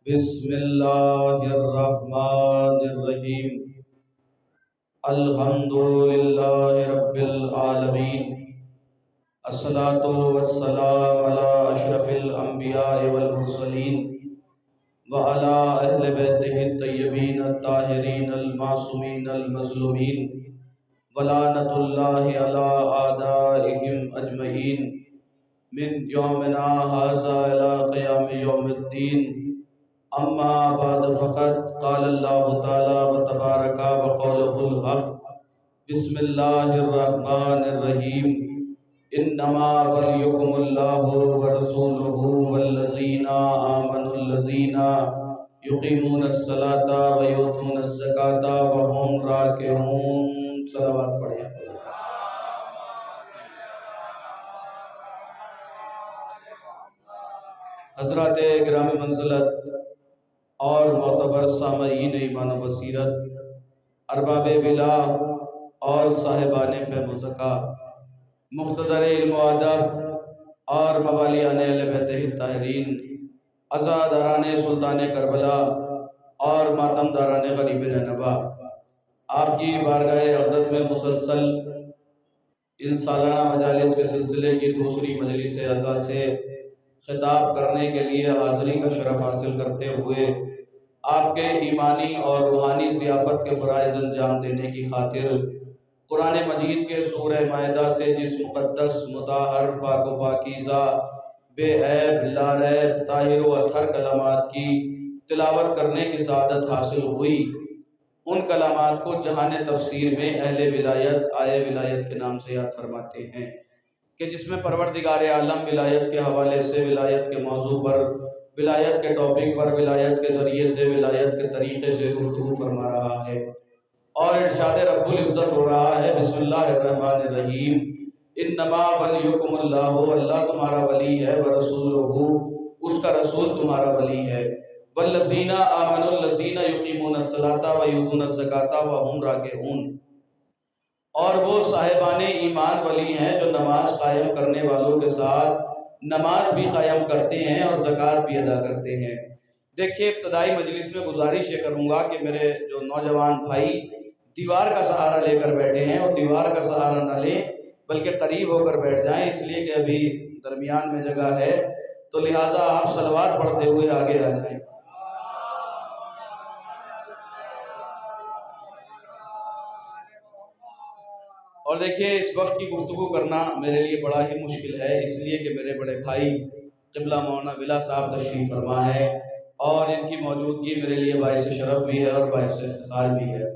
بسم اللہ الرحمن الرحیم الحمدللہ رب العالمین الصلاة والسلام علی اشرف الانبیاء والمرسلین وعلی اہل بیتہ الطیبین الطاہرین المعصومین المظلومین ولعنۃ اللہ علی اعدائہم اجمعین من یومنا ھذا الی قیام یوم الدین اما بعد فقد قال اللہ تعالی وتبارک وقوله الحق بسم اللہ الرحمن الرحیم انما ولیکم اللہ ورسولہ والذین آمنوا الذین یقیمون الصلاۃ ویؤتون الزکاۃ وہم راکعون۔ صلوات پڑھیں۔ حضرات گرامی منزلت اور معتبر سامعین ایمان و بصیرت، ارباب ولا اور صاحبان فہم و ذکا، مقتدر علم و ادب اور موالیان اہل بیت الطاہرین، عزاداران سلطان کربلا اور ماتمداران غریب نینوا، آپ کی بارگاہ اقدس میں مسلسل ان سالانہ مجالس کے سلسلے کی دوسری مجلس عزا سے خطاب کرنے کے لیے حاضری کا شرف حاصل کرتے ہوئے آپ کے ایمانی اور روحانی ضیافت کے فرائض انجام دینے کی خاطر قرآن مجید کے سورہ مائدہ سے جس مقدس مطہر پاک و پاکیزہ بے عیب لا ریب طاہر و اطہر کلمات کی تلاوت کرنے کی سعادت حاصل ہوئی، ان کلمات کو جہان تفسیر میں اہل ولایت آئے ولایت کے نام سے یاد فرماتے ہیں کہ جس میں پروردگار عالم ولایت کے حوالے سے، ولایت کے موضوع پر، ولایت کے ٹاپک پر، ولایت کے ذریعے سے، ولایت کے طریقے سے گفتگو فرما رہا ہے اور ارشاد رب العزت ہو رہا ہے بسم اللہ الرحمن الرحیم انما ولیکم اللہ، اللہ تمہارا ولی ہے، ورسولہ، اس کا رسول تمہارا ولی ہے، والذین آمنوا الذین یقیمون الصلاۃ ویؤتون الزکاۃ وہم راکعون، اور وہ صاحبان ایمان ولی ہیں جو نماز قائم کرنے والوں کے ساتھ نماز بھی قائم کرتے ہیں اور زکوٰۃ بھی ادا کرتے ہیں۔ دیکھیے، ابتدائی مجلس میں گزارش یہ کروں گا کہ میرے جو نوجوان بھائی دیوار کا سہارا لے کر بیٹھے ہیں، اور دیوار کا سہارا نہ لیں بلکہ قریب ہو کر بیٹھ جائیں، اس لیے کہ ابھی درمیان میں جگہ ہے، تو لہٰذا آپ صلوات پڑھتے ہوئے آگے آ جائیں۔ اور دیکھیے، اس وقت کی گفتگو کرنا میرے لیے بڑا ہی مشکل ہے، اس لیے کہ میرے بڑے بھائی قبلہ مولانا ولا صاحب تشریف فرما ہے اور ان کی موجودگی میرے لیے باعث شرف بھی ہے اور باعث افتخار بھی ہے،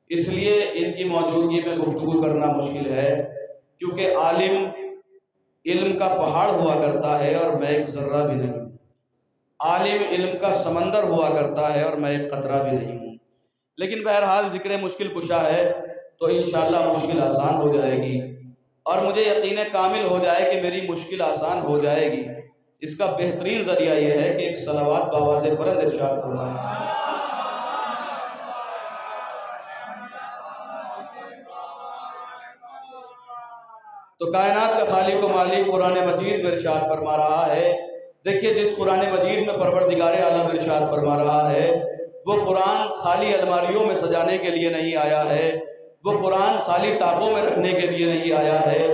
اس لیے ان کی موجودگی میں گفتگو کرنا مشکل ہے، کیونکہ عالم علم کا پہاڑ ہوا کرتا ہے اور میں ایک ذرہ بھی نہیں ہوں، عالم علم کا سمندر ہوا کرتا ہے اور میں ایک قطرہ بھی نہیں ہوں، لیکن بہرحال ذکر مشکل کشا ہے تو انشاءاللہ مشکل آسان ہو جائے گی، اور مجھے یقین کامل ہو جائے کہ میری مشکل آسان ہو جائے گی، اس کا بہترین ذریعہ یہ ہے کہ ایک صلوات بآواز بلند ارشاد فرمائیں۔ تو کائنات کا خالق و مالک قرآن مجید میں ارشاد فرما رہا ہے، دیکھیے جس قرآن مجید میں پروردگار عالم ارشاد فرما رہا ہے، وہ قرآن خالی الماریوں میں سجانے کے لیے نہیں آیا ہے، وہ قرآن خالی تاقوں میں رکھنے کے لیے نہیں آیا ہے،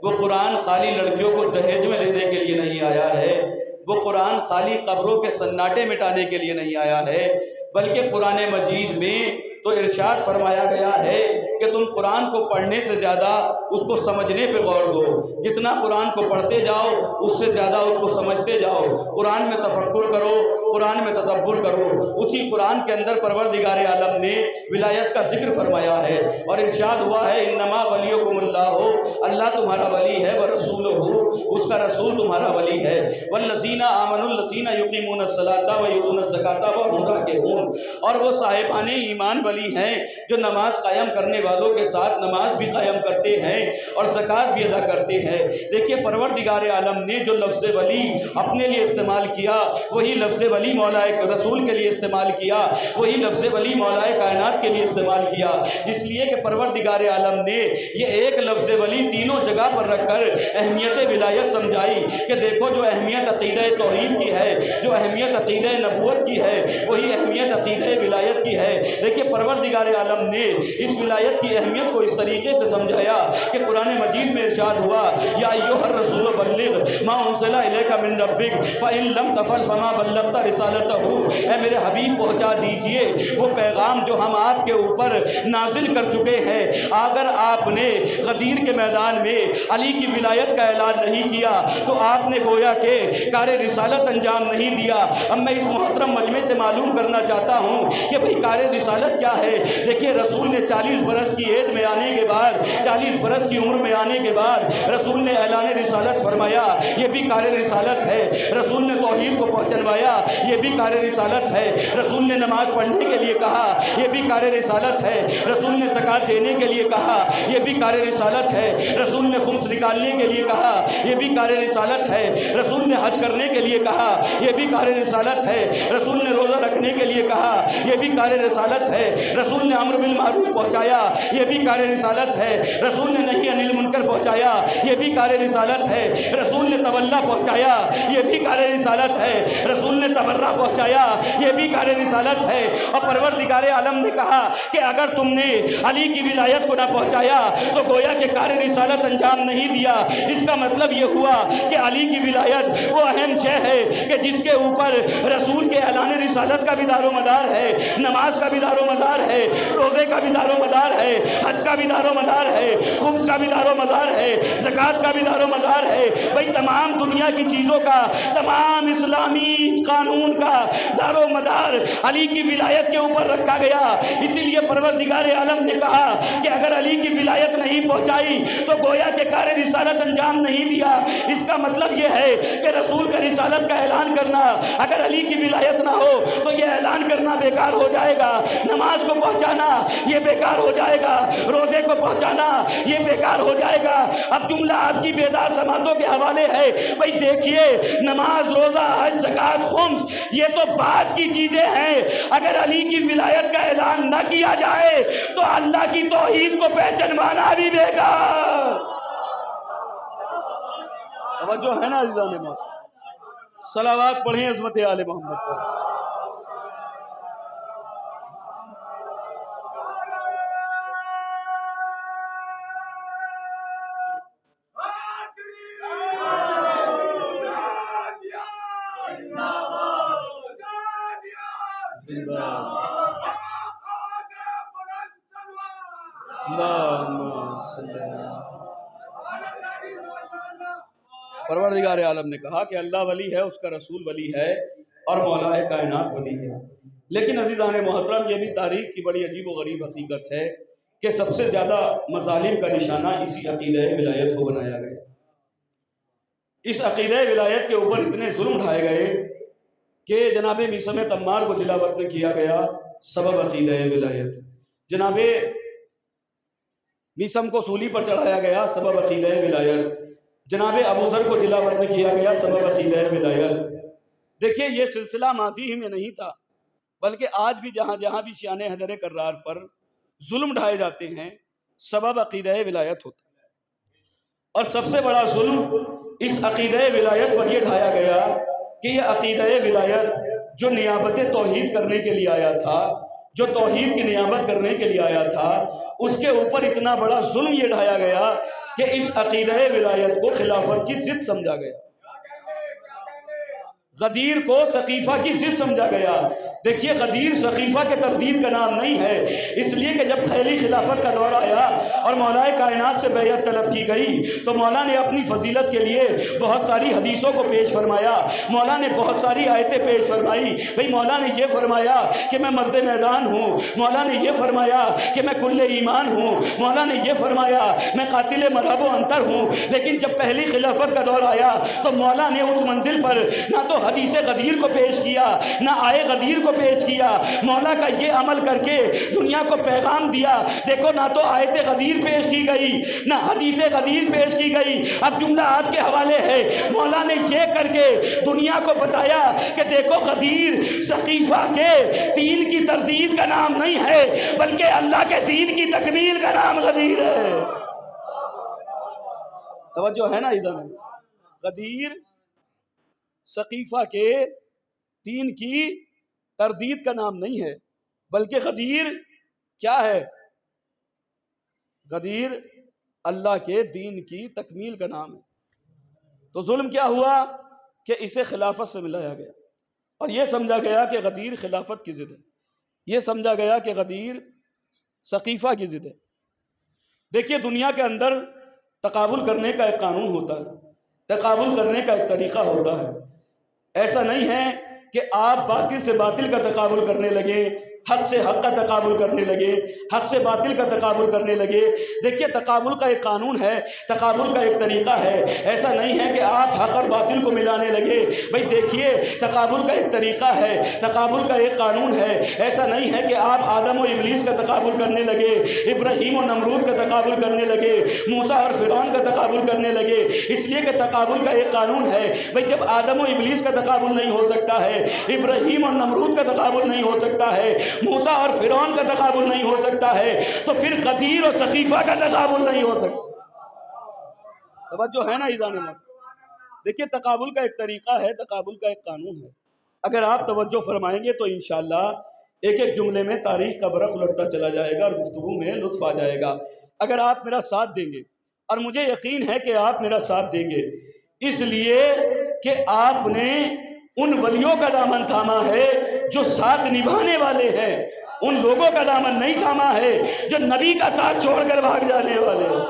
وہ قرآن خالی لڑکیوں کو دہیج میں دینے کے لیے نہیں آیا ہے، وہ قرآن خالی قبروں کے سناٹے مٹانے کے لیے نہیں آیا ہے، بلکہ قرآن مجید میں تو ارشاد فرمایا گیا ہے کہ تم قرآن کو پڑھنے سے زیادہ اس کو سمجھنے پہ غور دو، جتنا قرآن کو پڑھتے جاؤ اس سے زیادہ اس کو سمجھتے جاؤ، قرآن میں تفکر کرو، قرآن میں تدبر کرو، اسی قرآن کے اندر پروردگار عالم نے ولایت کا ذکر فرمایا ہے اور ارشاد ہوا ہے انما ولیکم اللہ، اللہ تمہارا ولی ہے، ورسولہ، اس کا رسول تمہارا ولی ہے، والذین آمنوا الذین یقیمون الصلاۃ ویؤتون الزکاۃ وہم راکعون، اور وہ صاحبان ایمان ولی ہیں جو نماز قائم کرنے والوں کے ساتھ نماز بھی قائم کرتے ہیں اور زکوٰۃ بھی ادا کرتے ہیں۔ دیکھیے پروردگار عالم نے جو لفظ ولی اپنے لیے استعمال کیا، وہی لفظ ولی ولی مولا رسول کے لیے استعمال کیا وہی لفظ ولی مولا کائنات کے لیے استعمال کیا، اس لیے کہ پروردگار عالم نے یہ ایک لفظ ولی تینوں جگہ پر رکھ کر اہمیت ولایت سمجھائی کہ دیکھو جو اہمیت عقیدہ توحید کی ہے، جو اہمیت عقیدہ نبوت کی ہے، وہی اہمیت عقیدہ ولایت کی ہے۔ دیکھیے پروردگار عالم نے اس ولایت کی اہمیت کو اس طریقے سے سمجھایا کہ قرآن مجید میں ارشاد ہوا یا ایھا الرسول بلغ ما انزل الیک من ربک فإن لم تفعل فما بلغت رسالتہ، اے میرے حبیب پہنچا دیجئے وہ پیغام جو ہم آپ کے اوپر نازل کر چکے ہیں۔ اگر آپ نے غدیر کے میدان میں علی کی ولایت کا اعلان نہیں کیا تو آپ نے گویا کہ کار رسالت انجام نہیں دیا۔ اب میں اس محترم مجمع سے معلوم کرنا چاہتا ہوں کہ بھئی کار رسالت کیا ہے۔ دیکھیے رسول نے 40 برس کی ایج میں آنے کے بعد، 40 برس کی عمر میں آنے کے بعد رسول نے اعلان رسالت فرمایا، یہ بھی کار رسالت ہے۔ رسول نے توحید کو پہنچوایا، یہ بھی کار رسالت ہے۔ رسول نے نماز پڑھنے کے لیے کہا، یہ بھی کار رسالت ہے۔ رسول نے زکوٰۃ دینے کے لیے کہا، یہ بھی کار رسالت ہے۔ رسول نے خمس نکالنے کے لیے کہا، یہ بھی کار رسالت ہے۔ رسول نے حج کرنے کے لیے کہا، یہ بھی کار رسالت ہے۔ رسول نے روزہ رکھنے کے لیے کہا، یہ بھی کار رسالت ہے۔ رسول نے امر بالمعروف پہنچایا، یہ بھی کار رسالت ہے۔ رسول نے نہی عن المنکر پہنچایا، یہ بھی کار رسالت ہے۔ رسول نے تولا پہنچایا، یہ بھی کار رسالت ہے۔ رسول نے تبرہ پہنچایا، یہ بھی کار رسالت ہے۔ اور پروردگار عالم نے کہا کہ اگر تم نے علی کی ولایت کو نہ پہنچایا تو گویا کہ کار رسالت انجام نہیں دیا۔ اس کا مطلب یہ ہوا کہ علی کی ولایت وہ اہم شے ہے کہ جس کے اوپر رسول کے اعلان رسالت کا بھی دار و مدار ہے، نماز کا بھی دار و مدار ہے، روزے کا بھی دار و مدار ہے، حج کا بھی دار و مدار ہے، خمس کا بھی دار و مدار ہے، زکوٰۃ کا بھی دار و مدار ہے۔ بھئی تمام دنیا کی چیزوں کا، تمام اسلامی قانون کا دار و مدار علی کی ولایت کے اوپر رکھا گیا۔ اسی لیے پروردگار عالم نے کہا کہ اگر علی کی ولایت نہیں پہنچائی تو گویا کہ کار رسالت انجام نہیں دیا۔ اس کا مطلب یہ ہے کہ رسول کا رسالت کا اعلان کرنا، اگر علی کی ولایت نہ ہو تو یہ اعلان کرنا بیکار ہو جائے گا۔ نماز کو پہنچانا یہ بیکار ہو جائے گا، روزے کو پہنچانا یہ بیکار ہو جائے گا۔ اب جملہ آپ کی بیدار سماعتوں کے حوالے ہے۔ بھئی دیکھیے نماز، روزہ، حج، زکوٰۃ، خمس یہ تو بعد کی چیزیں ہیں۔ اگر علی کی ولایت کا اعلان نہ کیا جائے تو اللہ کی توحید کو پہچنوانا بھی بیکار۔ توجہ ہے نا عزیزان محترم؟ صلوات پڑھیں عظمت آل محمد پر۔ پروردگار عالم نے کہا کہ اللہ ولی ہے، اس کا رسول ولی ہے، اور مولا کائنات ولی ہے۔ لیکن عزیزان محترم یہ بھی تاریخ کی بڑی عجیب و غریب حقیقت ہے کہ سب سے زیادہ مظالم کا نشانہ اسی عقیدہ ولایت کو بنایا گیا۔ اس عقیدہ ولایت کے اوپر اتنے ظلم ڈھائے گئے کہ جناب میثم تمار کو جلا وطن کیا گیا سبب عقیدہ ولایت، جناب میثم کو سولی پر چڑھایا گیا سبب عقیدہ ولایت، جناب ابو ذر کو جلا وطن کیا گیا سبب عقیدہ ولایت۔ دیکھیے یہ سلسلہ ماضی ہی میں نہیں تھا، بلکہ آج بھی جہاں جہاں بھی شیعہ حیدر کرار پر ظلم ڈھائے جاتے ہیں سبب عقیدہ ولایت ہوتا ہے۔ اور سب سے بڑا ظلم اس عقیدہ ولایت پر یہ ڈھایا گیا کہ یہ عقیدہ ولایت جو نیابت توحید کرنے کے لیے آیا تھا، جو توحید کی نیابت کرنے کے لیے آیا تھا، اس کے اوپر اتنا بڑا ظلم یہ ڈھایا گیا کہ اس عقیدہ ولایت کو خلافت کی ضد سمجھا گیا، غدیر کو سقیفہ کی ضد سمجھا گیا۔ دیکھیے غدیر سقیفہ کے تردید کا نام نہیں ہے، اس لیے کہ جب پہلی خلافت کا دور آیا اور مولا کائنات سے بیعت طلب کی گئی تو مولا نے اپنی فضیلت کے لیے بہت ساری حدیثوں کو پیش فرمایا، مولا نے بہت ساری آیتیں پیش فرمائی۔ بھئی مولا نے یہ فرمایا کہ میں مرد میدان ہوں، مولا نے یہ فرمایا کہ میں کل ایمان ہوں، مولا نے یہ فرمایا میں قاتل مذہب و انتر ہوں۔ لیکن جب پہلی خلافت کا دور آیا تو مولا نے اس منزل پر نہ تو حدیث غدیر کو پیش کیا، نہ آئے غدیر کو پیش کیا، مولا کا یہ عمل کر کے دنیا کو پیغام دیا۔ دیکھو نہ تو آیت غدیر پیش کی گئی نہ حدیث غدیر پیش کی گئی، اب جملہ آپ کے حوالے ہے۔ مولا نے یہ کر کے دنیا کو بتایا کہ دیکھو غدیر سقیفہ کے دین کی تردید کا نام نہیں ہے، بلکہ اللہ کے دین کی تکمیل کا نام غدیر ہے۔ توجہ ہے نا ادھر؟ غدیر سقیفہ کے دین کی تردید کا نام نہیں ہے، بلکہ غدیر کیا ہے؟ غدیر اللہ کے دین کی تکمیل کا نام ہے۔ تو ظلم کیا ہوا کہ اسے خلافت سے ملایا گیا، اور یہ سمجھا گیا کہ غدیر خلافت کی ضد ہے، یہ سمجھا گیا کہ غدیر سقیفہ کی ضد ہے۔ دیکھیے دنیا کے اندر تقابل کرنے کا ایک قانون ہوتا ہے، تقابل کرنے کا ایک طریقہ ہوتا ہے۔ ایسا نہیں ہے کہ آپ باطل سے باطل کا تقابل کرنے لگے، حق سے حق کا تقابل کرنے لگے، حق سے باطل کا تقابل کرنے لگے۔ دیکھیے تقابل کا ایک قانون ہے، تقابل کا ایک طریقہ ہے۔ ایسا نہیں ہے کہ آپ حق اور باطل کو ملانے لگے۔ بھئی دیکھیے تقابل کا ایک طریقہ ہے، تقابل کا ایک قانون ہے۔ ایسا نہیں ہے کہ آپ آدم و ابلیس کا تقابل کرنے لگے، ابراہیم و نمرود کا تقابل کرنے لگے، موسیٰ اور فرعون کا تقابل کرنے لگے، اس لیے کہ تقابل کا ایک قانون ہے۔ بھئی جب آدم و ابلیس کا تقابل نہیں ہو سکتا ہے، ابراہیم اور نمرود کا تقابل نہیں ہو سکتا ہے، موسیٰ اور فرعون کا تقابل نہیں ہو سکتا ہے، تو پھر غدیر اور سقیفہ کا تقابل نہیں ہو سکتا۔ توجہ ہے نا ایذان موت؟ دیکھیے تقابل کا ایک طریقہ ہے، تقابل کا ایک قانون ہے۔ اگر آپ توجہ فرمائیں گے تو انشاءاللہ ایک ایک جملے میں تاریخ کا برق لٹتا چلا جائے گا اور گفتگو میں لطف آ جائے گا، اگر آپ میرا ساتھ دیں گے۔ اور مجھے یقین ہے کہ آپ میرا ساتھ دیں گے، اس لیے کہ آپ نے ان ولیوں کا دامن تھاما ہے جو ساتھ نبھانے والے ہیں، ان لوگوں کا دامن نہیں تھاما ہے جو نبی کا ساتھ چھوڑ کر بھاگ جانے والے ہیں۔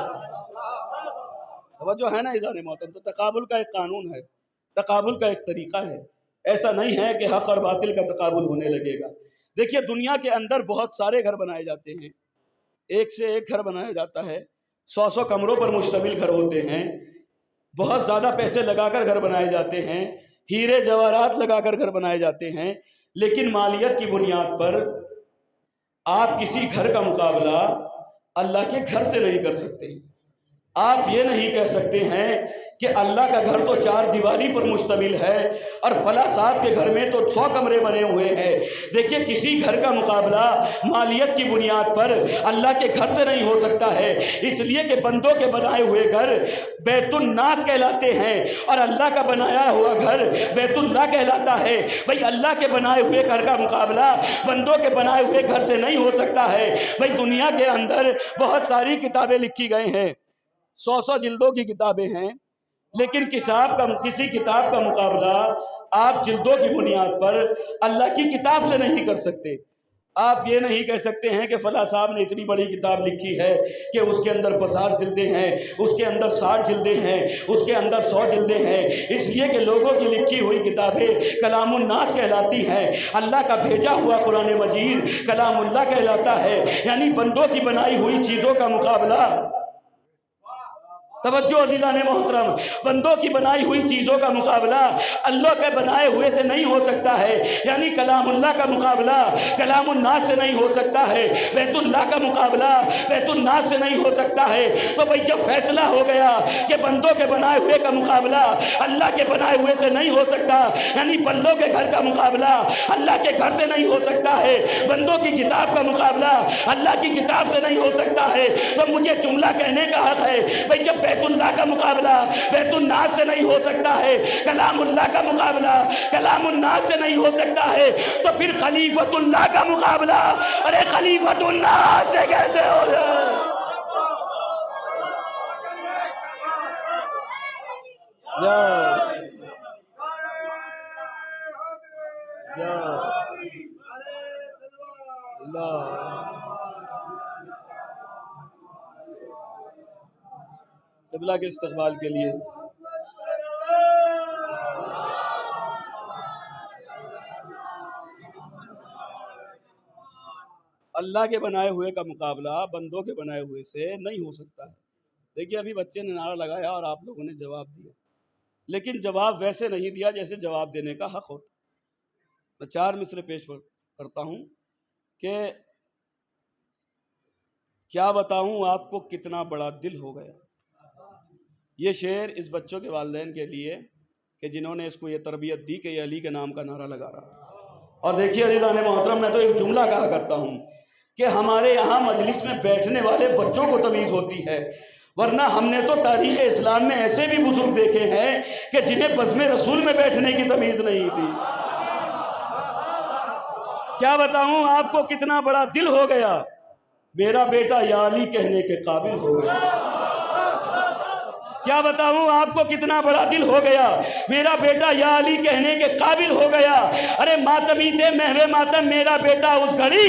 توجہ ہے نا عزیزان محترم؟ تو تقابل کا ایک قانون ہے، تقابل کا ایک طریقہ ہے۔ ایسا نہیں ہے کہ حق اور باطل کا تقابل ہونے لگے گا۔ دیکھیے دنیا کے اندر بہت سارے گھر بنائے جاتے ہیں، ایک سے ایک گھر بنایا جاتا ہے، 100 کمروں پر مشتمل گھر ہوتے ہیں، بہت زیادہ پیسے لگا کر گھر بنائے جاتے ہیں، ہیرے جواہرات لگا کر گھر بنائے جاتے ہیں، لیکن مالیت کی بنیاد پر آپ کسی گھر کا مقابلہ اللہ کے گھر سے نہیں کر سکتے۔ آپ یہ نہیں کہہ سکتے ہیں کہ اللہ کا گھر تو 4 دیواری پر مشتمل ہے اور فلاں صاحب کے گھر میں تو 100 کمرے بنے ہوئے ہیں۔ دیکھیے کسی گھر کا مقابلہ مالیت کی بنیاد پر اللہ کے گھر سے نہیں ہو سکتا ہے، اس لیے کہ بندوں کے بنائے ہوئے گھر بیت الناس کہلاتے ہیں اور اللہ کا بنایا ہوا گھر بیت اللہ کہلاتا ہے۔ بھئی اللہ کے بنائے ہوئے گھر کا مقابلہ بندوں کے بنائے ہوئے گھر سے نہیں ہو سکتا ہے۔ بھئی دنیا کے اندر بہت ساری کتابیں لکھی گئے ہیں، 100 جلدوں کی کتابیں ہیں، لیکن کسی کتاب کا مقابلہ آپ جلدوں کی بنیاد پر اللہ کی کتاب سے نہیں کر سکتے۔ آپ یہ نہیں کہہ سکتے ہیں کہ فلاں صاحب نے اتنی بڑی کتاب لکھی ہے کہ اس کے اندر 50 جلدیں ہیں، اس کے اندر 60 جلدیں ہیں، اس کے اندر 100 جلدیں ہیں، اس لیے کہ لوگوں کی لکھی ہوئی کتابیں کلام الناس کہلاتی ہیں، اللہ کا بھیجا ہوا قرآن مجید کلام اللہ کہلاتا ہے۔ یعنی بندوں کی بنائی ہوئی چیزوں کا مقابلہ، توجہ عزیزان محترم، بندوں کی بنائی ہوئی چیزوں کا مقابلہ اللہ کے بنائے ہوئے سے نہیں ہو سکتا ہے۔ یعنی کلام اللہ کا مقابلہ کلام الناس سے نہیں ہو سکتا ہے، بیت اللہ کا مقابلہ بیت الناس سے نہیں ہو سکتا ہے۔ تو بھئی جب فیصلہ ہو گیا کہ بندوں کے بنائے ہوئے کا مقابلہ اللہ کے بنائے ہوئے سے نہیں ہو سکتا، یعنی بندوں کے گھر کا مقابلہ اللہ کے گھر سے نہیں ہو سکتا ہے، بندوں کی کتاب کا مقابلہ اللہ کی کتاب سے نہیں ہو سکتا ہے، تو مجھے جملہ کہنے کا حق ہے۔ بھئی جب بیت اللہ کا مقابلہ بیت الناس سے نہیں ہو سکتا ہے، کلام اللہ کا مقابلہ کلام الناس سے نہیں ہو سکتا ہے، تو پھر خلیفۃ اللہ کا مقابلہ ارے خلیفۃ الناس سے کیسے ہو جائے؟ قبلہ کے استقبال کے لیے اللہ کے بنائے ہوئے کا مقابلہ بندوں کے بنائے ہوئے سے نہیں ہو سکتا ہے۔ دیکھیے ابھی بچے نے نعرہ لگایا اور آپ لوگوں نے جواب دیا، لیکن جواب ویسے نہیں دیا جیسے جواب دینے کا حق ہوتا۔ میں 4 مصرے پیش کرتا ہوں کہ کیا بتاؤں آپ کو کتنا بڑا دل ہو گیا. یہ شعر اس بچوں کے والدین کے لیے کہ جنہوں نے اس کو یہ تربیت دی کہ یہ علی کے نام کا نعرہ لگا رہا. اور دیکھیے عزیزان محترم، میں تو ایک جملہ کہا کرتا ہوں کہ ہمارے یہاں مجلس میں بیٹھنے والے بچوں کو تمیز ہوتی ہے، ورنہ ہم نے تو تاریخ اسلام میں ایسے بھی بزرگ دیکھے ہیں کہ جنہیں بزم رسول میں بیٹھنے کی تمیز نہیں تھی. کیا بتاؤں آپ کو کتنا بڑا دل ہو گیا، میرا بیٹا یا علی کہنے کے قابل ہو گیا. کیا بتاؤں آپ کو کتنا بڑا دل ہو گیا، میرا بیٹا یا علی کہنے کے قابل ہو گیا. ارے ماتمی تھے محو ماتم، میرا بیٹا اس گھڑی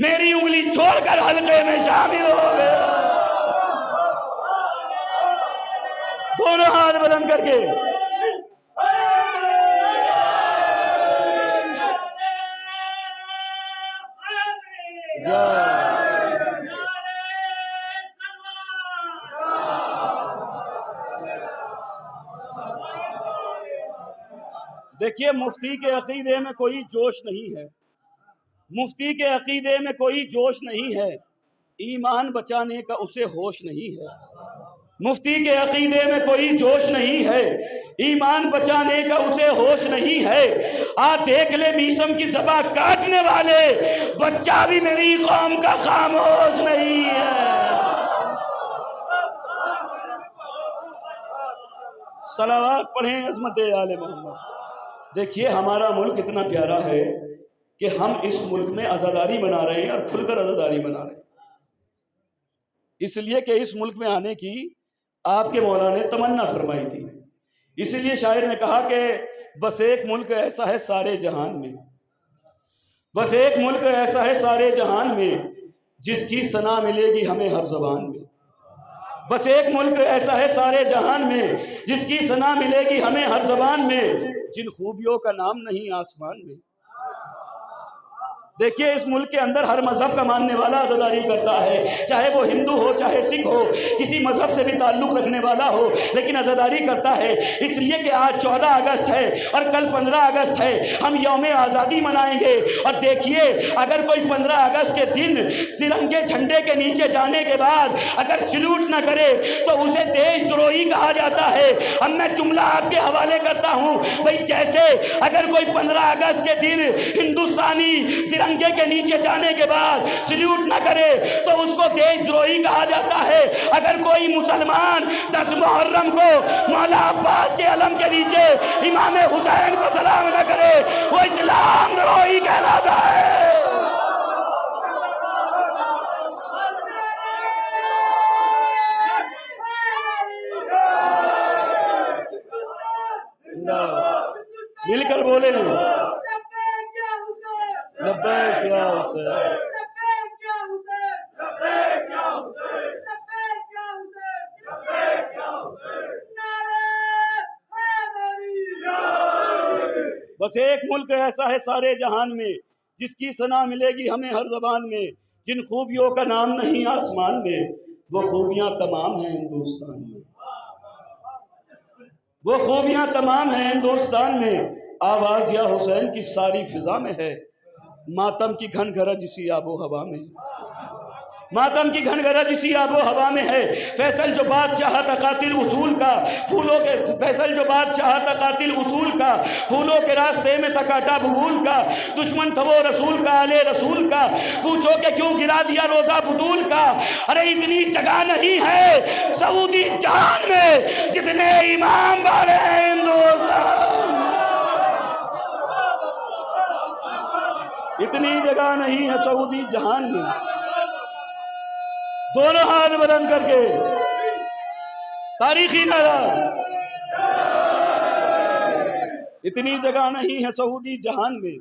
میری انگلی چھوڑ کر حلقے میں شامل ہو گیا. دونوں ہاتھ بلند کر کے دیکھیے، مفتی کے عقیدے میں کوئی جوش نہیں ہے، مفتی کے عقیدے میں کوئی جوش نہیں ہے، ایمان بچانے کا اسے ہوش نہیں ہے. مفتی کے عقیدے میں کوئی جوش نہیں ہے، ایمان بچانے کا اسے ہوش نہیں ہے. دیکھ لے میسم کی سبا کاٹنے والے، بچہ بھی میری قوم کا خاموش نہیں ہے. صلوات پڑھیں عظمت آل محمد. دیکھیے ہمارا ملک اتنا پیارا ہے کہ ہم اس ملک میں عزاداری منا رہے ہیں، اور کھل کر عزاداری منا رہے ہیں، اس لیے کہ اس ملک میں آنے کی آپ کے مولا نے تمنا فرمائی تھی. اس لیے شاعر نے کہا کہ بس ایک ملک ایسا ہے سارے جہان میں، بس ایک ملک ایسا ہے سارے جہان میں، جس کی ثنا ملے گی ہمیں ہر زبان میں. بس ایک ملک ایسا ہے سارے جہان میں، جس کی ثنا ملے گی ہمیں ہر زبان میں، جن خوبیوں کا نام نہیں آسمان میں. دیکھیے اس ملک کے اندر ہر مذہب کا ماننے والا عزاداری کرتا ہے، چاہے وہ ہندو ہو، چاہے سکھ ہو، کسی مذہب سے بھی تعلق رکھنے والا ہو، لیکن عزاداری کرتا ہے. اس لیے کہ آج 14 اگست ہے اور کل 15 اگست ہے، ہم یوم آزادی منائیں گے. اور دیکھیے اگر کوئی 15 اگست کے دن ترنگے جھنڈے کے نیچے جانے کے بعد اگر سلوٹ نہ کرے تو اسے دیش دروہی کہا جاتا ہے. اب میں جملہ آپ کے حوالے کرتا ہوں بھئی، جیسے اگر کوئی 15 اگست کے دن ہندوستانی ترنگے کے نیچے جانے کے بعد سلیوٹ نہ کرے تو اس کو دیش دروہی کہا جاتا ہے. اگر کوئی مسلمان 10 محرم کو مولا عباس کے علم کے نیچے امام حسین کو سلام نہ کرے وہ اسلام دروہی کہلاتا ہے. مل کر بولے لبیک یا حسین. بس ایک ملک ایسا ہے سارے جہان میں، جس کی ثنا ملے گی ہمیں ہر زبان میں، جن خوبیوں کا نام نہیں آسمان میں، وہ خوبیاں تمام ہیں ہندوستان میں، وہ خوبیاں تمام ہیں ہندوستان میں. آواز یا حسین کی ساری فضا میں ہے، ماتم کی گھن گرج اسی آب و ہوا میں ہے، ماتم کی گھن گرج اسی آب و ہوا میں ہے. فیصل جو بادشاہ تھا قاتل اصول کا، پھولوں کے فیصل جو بادشاہ تھا قاتل اصول کا، پھولوں کے راستے میں تھا کاٹا بھول کا. دشمن تھا وہ رسول کا آلے رسول کا، پوچھو کہ کیوں گرا دیا روزہ بدول کا. ارے اتنی جگہ نہیں ہے سعودی جہان میں جتنے امام والے ہیں ہندوستان. اتنی جگہ نہیں ہے سعودی جہان میں. دونوں ہاتھ بلند کر کے تاریخی نعرہ. اتنی جگہ نہیں ہے سعودی جہان میں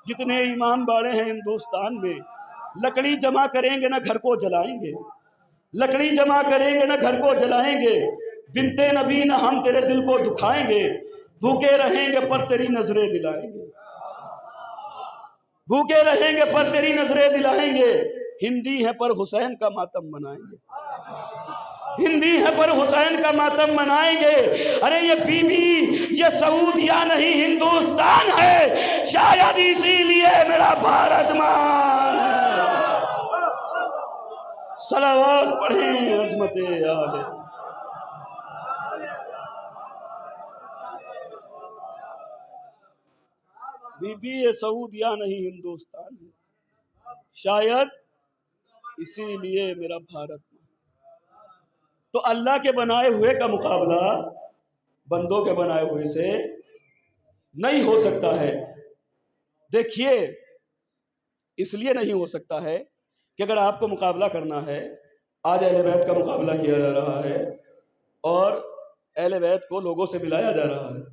جتنے امام باڑے ہیں ہندوستان میں. لکڑی جمع کریں گے نہ گھر کو جلائیں گے، لکڑی جمع کریں گے نہ گھر کو جلائیں گے. بنتے نبی نہ ہم تیرے دل کو دکھائیں گے، بھوکے رہیں گے پر تیری نظریں دلائیں گے، بھوکے رہیں گے پر تیری نظریں دلائیں گے. ہندی ہے پر حسین کا ماتم منائیں گے، ہندی ہے پر حسین کا ماتم منائیں گے. ارے یہ بی بی یہ سعودیہ نہیں ہندوستان ہے، شاید اسی لیے میرا بھارت مان ہے. صلوات پڑھیں عظمت آل. بی بی یہ سعودیہ نہیں ہندوستان ہے، شاید اسی لیے میرا بھارت مان. تو اللہ کے بنائے ہوئے کا مقابلہ بندوں کے بنائے ہوئے سے نہیں ہو سکتا ہے. دیکھیے اس لیے نہیں ہو سکتا ہے کہ اگر آپ کو مقابلہ کرنا ہے، آج اہل بیت کا مقابلہ کیا جا رہا ہے اور اہل بیت کو لوگوں سے ملایا جا رہا ہے.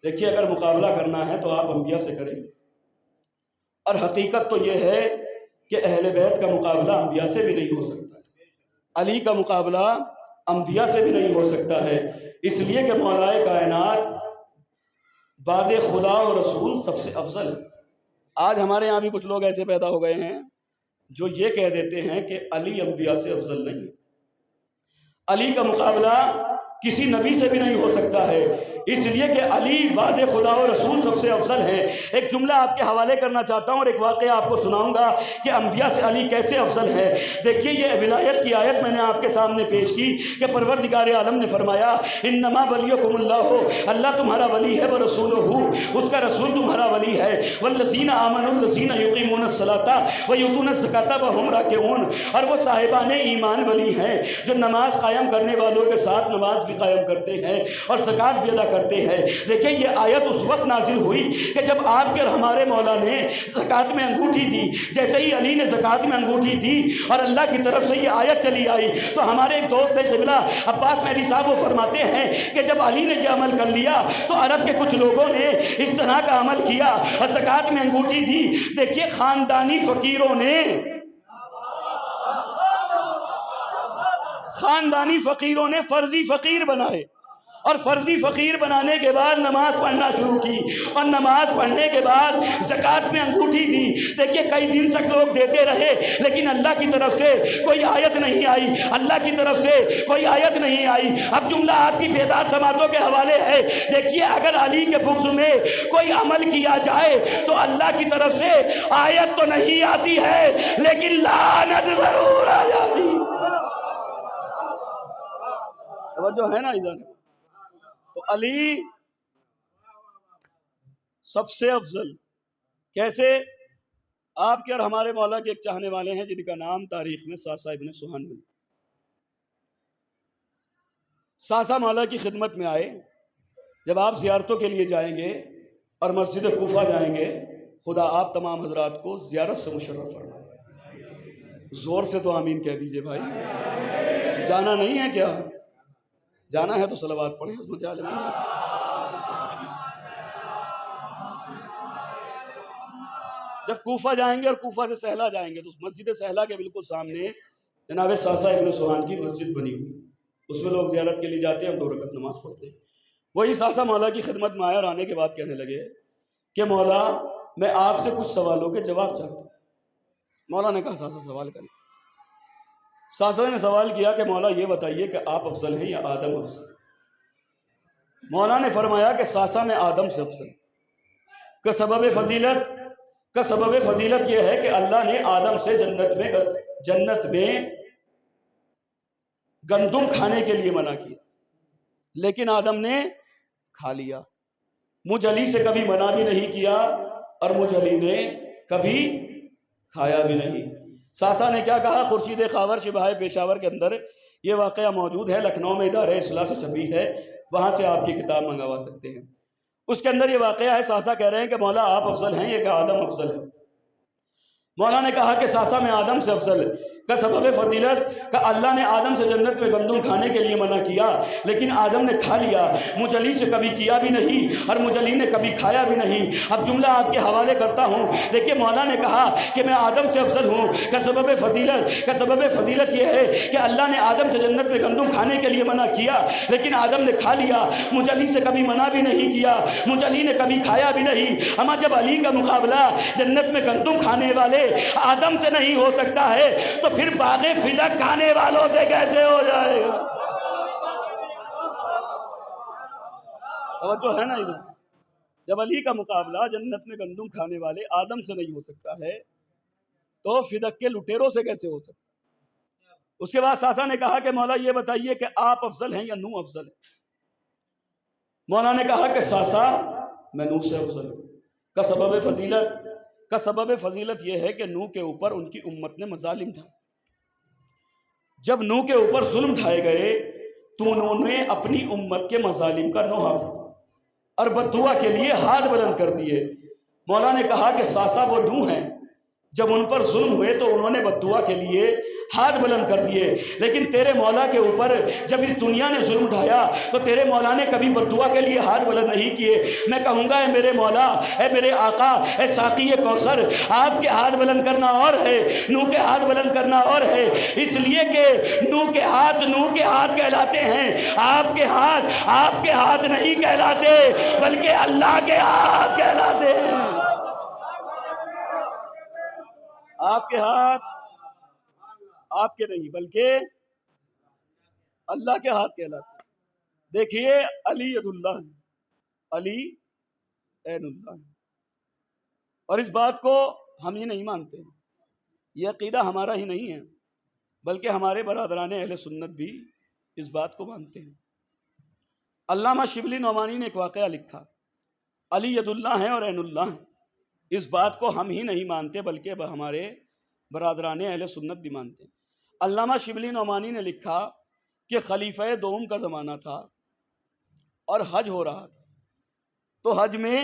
دیکھیے اگر مقابلہ کرنا ہے تو آپ انبیاء سے کریں، اور حقیقت تو یہ ہے کہ اہل بیت کا مقابلہ انبیاء سے بھی نہیں ہو سکتا ہے. علی کا مقابلہ انبیاء سے بھی نہیں ہو سکتا ہے، اس لیے کہ مولا کائنات بعد خدا و رسول سب سے افضل ہے. آج ہمارے یہاں بھی کچھ لوگ ایسے پیدا ہو گئے ہیں جو یہ کہہ دیتے ہیں کہ علی انبیاء سے افضل نہیں ہے. علی کا مقابلہ کسی نبی سے بھی نہیں ہو سکتا ہے، اس لیے کہ علی بعد خدا و رسول سب سے افضل ہے. ایک جملہ آپ کے حوالے کرنا چاہتا ہوں اور ایک واقعہ آپ کو سناؤں گا کہ انبیاء سے علی کیسے افضل ہے. دیکھیے یہ ولایت کی آیت میں نے آپ کے سامنے پیش کی کہ پروردگار عالم نے فرمایا انما ولیکم اللہ، اللہ تمہارا ولی ہے، ورسولہ، اس کا رسول تمہارا ولی ہے، والذین آمنوا الذین یقیمون الصلاۃ ویؤتون الزکاۃ وہم راکعون، اور وہ صاحبان ایمان ولی ہیں جو نماز قائم کرنے والوں کے ساتھ نماز بھی قائم کرتے ہیں اور زکوٰۃ بھی ادا کرتے ہیں. دیکھیں یہ آیت اس وقت نازل ہوئی کہ جب آپ کے ہمارے مولا نے زکوٰۃ میں انگوٹھی دی. جیسے ہی علی نے زکوٰۃ میں انگوٹھی دی اور اللہ کی طرف سے یہ آیت چلی آئی تو ہمارے ایک دوست قبلہ عباس مہدی صاحب وہ فرماتے ہیں کہ جب علی نے یہ عمل کر لیا تو عرب کے کچھ لوگوں نے اس طرح کا عمل کیا اور زکوٰۃ میں انگوٹھی دی. دیکھیے خاندانی فقیروں نے فرضی فقیر بنائے اور فرضی فقیر بنانے کے بعد نماز پڑھنا شروع کی اور نماز پڑھنے کے بعد زکوٰۃ میں انگوٹھی دی. دیکھیے کئی دن تک لوگ دیتے رہے لیکن اللہ کی طرف سے کوئی آیت نہیں آئی، اللہ کی طرف سے کوئی آیت نہیں آئی. اب جملہ آپ کی بیدار سماعتوں کے حوالے ہے. دیکھیے اگر علی کے بغض میں کوئی عمل کیا جائے تو اللہ کی طرف سے آیت تو نہیں آتی ہے لیکن لعنت ضرور آ جاتی. توجہ ہے نا ادھر؟ تو علی سب سے افضل کیسے؟ آپ کے اور ہمارے مولا کے ایک چاہنے والے ہیں جن کا نام تاریخ میں ساسا ابن سہان ملتا. ساسا مولا کی خدمت میں آئے. جب آپ زیارتوں کے لیے جائیں گے اور مسجد کوفہ جائیں گے، خدا آپ تمام حضرات کو زیارت سے مشرف فرمائے. زور سے تو آمین کہہ دیجئے بھائی. جانا نہیں ہے کیا؟ جانا ہے تو صلوات پڑھیں عظمت عالم. جب کوفہ جائیں گے اور کوفہ سے سہلا جائیں گے تو مسجد سہلا کے بالکل سامنے جناب ساسا ابن سہان کی مسجد بنی ہوئی، اس میں لوگ زیارت کے لیے جاتے ہیں اور 2 رکعت نماز پڑھتے ہیں. وہی ساسا مولا کی خدمت میں آیا اور آنے کے بعد کہنے لگے کہ مولا میں آپ سے کچھ سوالوں کے جواب چاہتا ہوں. مولا نے کہا ساسا سوال کریں. ساسا نے سوال کیا کہ مولا یہ بتائیے کہ آپ افضل ہیں یا آدم افضل؟ مولا نے فرمایا کہ ساسا میں آدم سے افضل. کا سبب فضیلت یہ ہے کہ اللہ نے آدم سے جنت میں گندم کھانے کے لیے منع کیا لیکن آدم نے کھا لیا. مجھ علی سے کبھی منع بھی نہیں کیا اور مجھ علی نے کبھی کھایا بھی نہیں. ساسا نے کیا کہا؟ خورشید خاور شبہ پیشاور کے اندر یہ واقعہ موجود ہے، لکھنؤ میں ادارہ اصلاح سے چھپی ہے، وہاں سے آپ کی کتاب منگوا سکتے ہیں. اس کے اندر یہ واقعہ ہے. ساسا کہہ رہے ہیں کہ مولا آپ افضل ہیں یا کہ آدم افضل ہے؟ مولا نے کہا کہ ساسا میں آدم سے افضل ہے. کا سبب فضیلت کہ اللہ نے آدم سے جنت میں گندم کھانے کے لیے منع کیا لیکن آدم نے کھا لیا. مجھ علی سے کبھی کیا بھی نہیں اور مجھ علی نے کبھی کھایا بھی نہیں. اب جملہ آپ کے حوالے کرتا ہوں. دیکھیے مولا نے کہا کہ میں آدم سے افضل ہوں. کا سبب فضیلت یہ ہے کہ اللہ نے آدم سے جنت میں گندم کھانے کے لیے منع کیا لیکن آدم نے کھا لیا. مجھ علی سے کبھی منع بھی نہیں کیا، مجھ علی نے کبھی کھایا بھی نہیں. اما جب علی کا مقابلہ جنت میں گندم کھانے والے آدم سے نہیں ہو سکتا ہے تو پھر باغ فدق کھانے والوں سے کیسے ہو جائے گا؟ توجہ ہے نا ادھر؟ جب علی کا مقابلہ جنت میں گندم کھانے والے آدم سے نہیں ہو سکتا ہے تو فدق کے لٹیروں سے کیسے ہو سکتا؟ اس کے بعد ساسا نے کہا کہ مولا یہ بتائیے کہ آپ افضل ہیں یا نوح افضل ہے؟ مولا نے کہا کہ ساسا میں نوح سے افضل ہوں۔ کا سبب فضیلت یہ ہے کہ نوح کے اوپر ان کی امت نے مظالم ڈھائے۔ جب نوح کے اوپر ظلم ڈھائے گئے تو انہوں نے اپنی امت کے مظالم کا نوحہ پڑھا اور بددعا کے لیے ہاتھ بلند کر دیے۔ مولا نے کہا کہ ساسا وہ نوح ہیں، جب ان پر ظلم ہوئے تو انہوں نے بددعا کے لیے ہاتھ بلند کر دیے، لیکن تیرے مولا کے اوپر جب اس دنیا نے ظلم ڈھایا تو تیرے مولا نے کبھی بددعا کے لیے ہاتھ بلند نہیں کیے۔ میں کہوں گا اے میرے مولا، اے میرے آقا، اے ساقی کوثر، آپ کے ہاتھ بلند کرنا اور ہے، نوح کے ہاتھ بلند کرنا اور ہے، اس لیے کہ نوح کے ہاتھ کہلاتے ہیں، آپ کے ہاتھ نہیں کہلاتے بلکہ اللہ کے ہاتھ کہلاتے ہیں۔ آپ کے ہاتھ آپ کے نہیں بلکہ اللہ کے ہاتھ کہلاتے ہیں۔ دیکھیے علی ید اللہ ہے، علی عین اللہ ہے، اور اس بات کو ہم ہی نہیں مانتے، یہ عقیدہ ہمارا ہی نہیں ہے بلکہ ہمارے برادران اہل سنت بھی اس بات کو مانتے ہیں۔ علامہ شبلی نعمانی نے ایک واقعہ لکھا، علی ید اللہ ہیں اور عین اللہ ہیں، اس بات کو ہم ہی نہیں مانتے بلکہ ہمارے برادران اہل سنت بھی مانتے ہیں۔ علامہ شبلی نعمانی نے لکھا کہ خلیفہ دوم کا زمانہ تھا اور حج ہو رہا تھا، تو حج میں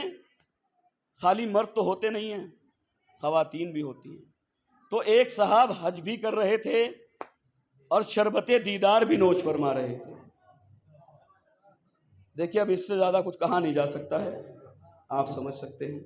خالی مرد تو ہوتے نہیں ہیں، خواتین بھی ہوتی ہیں، تو ایک صاحب حج بھی کر رہے تھے اور شربت دیدار بھی نوش فرما رہے تھے۔ دیکھیے اب اس سے زیادہ کچھ کہا نہیں جا سکتا ہے، آپ سمجھ سکتے ہیں۔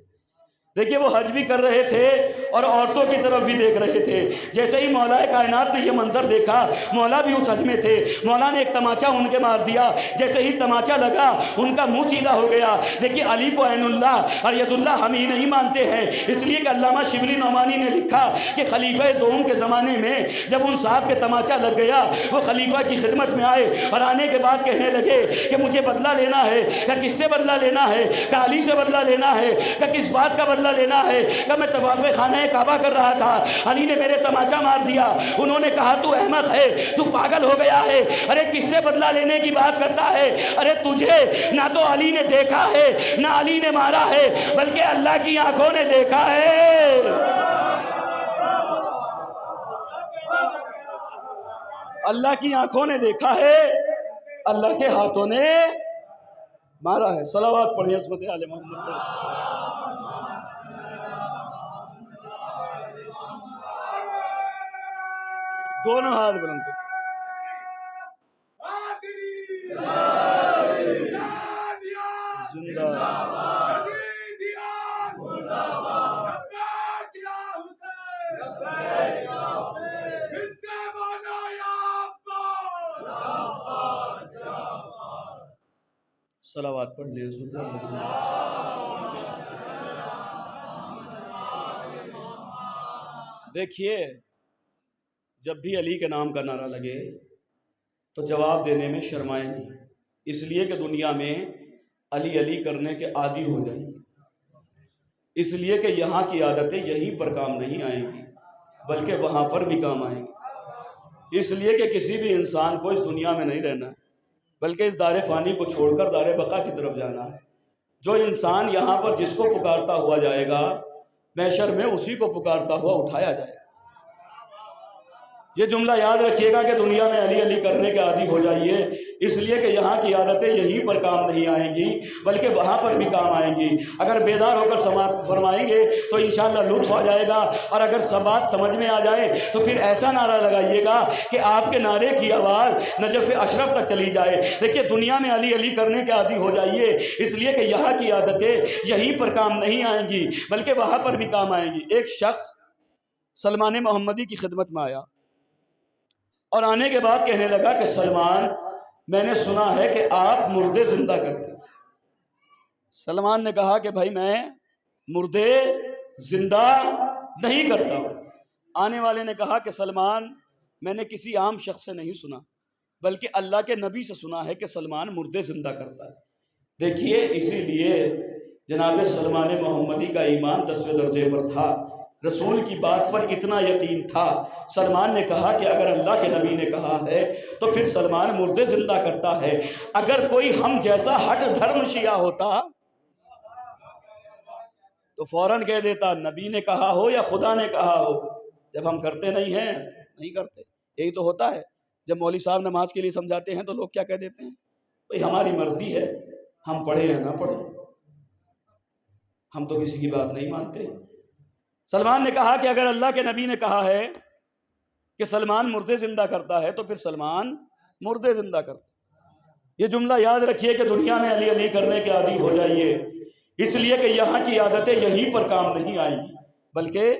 دیکھیے وہ حج بھی کر رہے تھے اور عورتوں کی طرف بھی دیکھ رہے تھے۔ جیسے ہی مولا کائنات نے یہ منظر دیکھا، مولا بھی اس حج میں تھے، مولا نے ایک تماچا ان کے مار دیا، جیسے ہی تماچا لگا ان کا منہ سیدھا ہو گیا۔ دیکھیے علی کو عین اللہ اور ید اللہ ہم ہی نہیں مانتے ہیں، اس لیے کہ علامہ شبلی نعمانی نے لکھا کہ خلیفہ دوم کے زمانے میں جب ان صاحب کے تماچا لگ گیا، وہ خلیفہ کی خدمت میں آئے اور آنے کے بعد کہنے لگے کہ مجھے بدلہ لینا ہے۔ کہ کس سے بدلہ لینا ہے؟ کہ علی سے بدلہ لینا ہے۔ کہ کس بات کا بدلہ لینا ہے؟ کہ میں طواف خانہ کعبہ کر رہا تھا، علی نے میرے تماچا مار دیا۔ انہوں نے کہا تو احمق ہے، تو پاگل ہو گیا ہے، ارے کس سے بدلہ لینے کی بات کرتا ہے؟ ارے تجھے نہ تو علی نے دیکھا ہے نہ علی نے مارا ہے بلکہ اللہ کی آنکھوں نے دیکھا ہے۔ اللہ کی آنکھوں نے دیکھا ہے، اللہ کے ہاتھوں نے مارا ہے۔ صلوات پڑھیں عظمت آل محمد پر۔ دونوں ہاتھ بلند کریں۔ زندہ صلوات پڑھ لے عظمت آل محمد۔ دیکھیے جب بھی علی کے نام کا نعرہ لگے تو جواب دینے میں شرمائے نہیں، اس لیے کہ دنیا میں علی علی کرنے کے عادی ہو جائیں گے، اس لیے کہ یہاں کی عادتیں یہیں پر کام نہیں آئیں گی بلکہ وہاں پر بھی کام آئیں گی، اس لیے کہ کسی بھی انسان کو اس دنیا میں نہیں رہنا ہے بلکہ اس دار فانی کو چھوڑ کر دار بقا کی طرف جانا ہے۔ جو انسان یہاں پر جس کو پکارتا ہوا جائے گا، محشر میں اسی کو پکارتا ہوا اٹھایا جائے گا۔ یہ جملہ یاد رکھیے گا کہ دنیا میں علی علی کرنے کے عادی ہو جائیے، اس لیے کہ یہاں کی عادتیں یہیں پر کام نہیں آئیں گی بلکہ وہاں پر بھی کام آئیں گی۔ اگر بیدار ہو کر سماعت فرمائیں گے تو انشاءاللہ لطف آ جائے گا، اور اگر سب بات سمجھ میں آ جائے تو پھر ایسا نعرہ لگائیے گا کہ آپ کے نعرے کی آواز نجف اشرف تک چلی جائے۔ دیکھیے دنیا میں علی علی کرنے کے عادی ہو جائیے، اس لیے کہ یہاں کی عادتیں یہیں پر کام نہیں آئیں گی بلکہ وہاں پر بھی کام آئیں گی۔ ایک شخص سلمان محمدی کی خدمت میں آیا اور آنے کے بعد کہنے لگا کہ سلمان، میں نے سنا ہے کہ آپ مردے زندہ کرتے ہیں۔ سلمان نے کہا کہ بھائی میں مردے زندہ نہیں کرتا ہوں۔ آنے والے نے کہا کہ سلمان، میں نے کسی عام شخص سے نہیں سنا بلکہ اللہ کے نبی سے سنا ہے کہ سلمان مردے زندہ کرتا ہے۔ دیکھیے اسی لیے جناب سلمان محمدی کا ایمان 10ویں درجے پر تھا، رسول کی بات پر اتنا یقین تھا۔ سلمان نے کہا کہ اگر اللہ کے نبی نے کہا ہے تو پھر سلمان مردے زندہ کرتا ہے۔ اگر کوئی ہم جیسا ہٹ دھرم شیعہ ہوتا تو فوراً کہہ دیتا نبی نے کہا ہو یا خدا نے کہا ہو، جب ہم کرتے نہیں ہیں تو نہیں کرتے۔ یہی تو ہوتا ہے جب مولوی صاحب نماز کے لیے سمجھاتے ہیں تو لوگ کیا کہہ دیتے ہیں، بھئی ہماری مرضی ہے، ہم پڑھیں یا نہ پڑھیں، ہم تو کسی کی بات نہیں مانتے۔ سلمان نے کہا کہ اگر اللہ کے نبی نے کہا ہے کہ سلمان مردے زندہ کرتا ہے تو پھر سلمان مردے زندہ کرتا ہے۔ یہ جملہ یاد رکھیے کہ دنیا میں علی علی کرنے کے عادی ہو جائیے، اس لیے کہ یہاں کی عادتیں یہیں پر کام نہیں آئیں گی بلکہ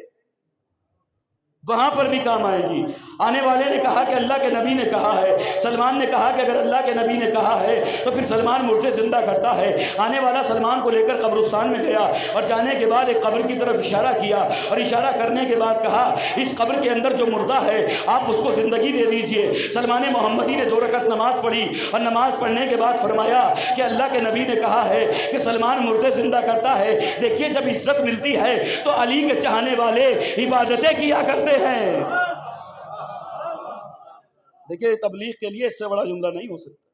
وہاں پر بھی کام آئے گی۔ آنے والے نے کہا کہ اللہ کے نبی نے کہا ہے، سلمان نے کہا کہ اگر اللہ کے نبی نے کہا ہے تو پھر سلمان مردے زندہ کرتا ہے۔ آنے والا سلمان کو لے کر قبرستان میں گیا اور جانے کے بعد ایک قبر کی طرف اشارہ کیا اور اشارہ کرنے کے بعد کہا اس قبر کے اندر جو مردہ ہے آپ اس کو زندگی دے دیجئے۔ سلمان محمدی نے 2 رکعت نماز پڑھی اور نماز پڑھنے کے بعد فرمایا کہ اللہ کے نبی نے کہا ہے کہ سلمان مردے زندہ کرتا ہے۔ دیکھیے جب عزت ملتی ہے تو علی کے چاہنے والے عبادتیں کیا کرتے ہیں۔ دیکھیے تبلیغ کے لیے اس سے بڑا جملہ نہیں ہو سکتا۔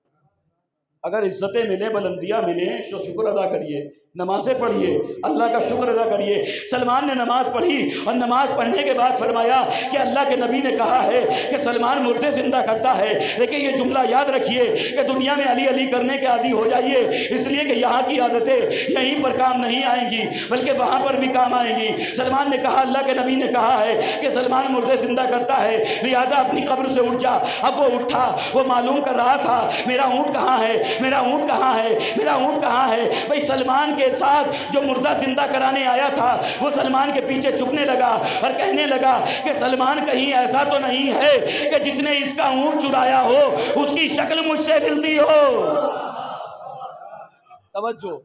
اگر عزتیں ملیں، بلندیاں ملیں تو شکر ادا کریے، نمازیں پڑھیے، اللہ کا شکر ادا کریے۔ سلمان نے نماز پڑھی اور نماز پڑھنے کے بعد فرمایا کہ اللہ کے نبی نے کہا ہے کہ سلمان مردے زندہ کرتا ہے۔ دیکھیں یہ جملہ یاد رکھیے کہ دنیا میں علی علی کرنے کے عادی ہو جائیے، اس لیے کہ یہاں کی عادتیں یہیں پر کام نہیں آئیں گی بلکہ وہاں پر بھی کام آئیں گی۔ سلمان نے کہا اللہ کے نبی نے کہا ہے کہ سلمان مردے زندہ کرتا ہے، لہٰذا اپنی قبر سے اٹھ جا۔ اب وہ اٹھا، وہ معلوم کر رہا تھا میرا اونٹ کہاں ہے، میرا اونٹ کہاں ہے، میرا اونٹ کہاں ہے۔ بھئی سلمان کے ساتھ جو مردہ زندہ کرانے آیا تھا وہ سلمان کے پیچھے چھکنے لگا اور کہنے لگا کہ سلمان کہیں ایسا تو نہیں ہے کہ جس نے اس کا اونٹ چرایا ہو اس کی شکل مجھ سے ملتی ہو۔ توجہ،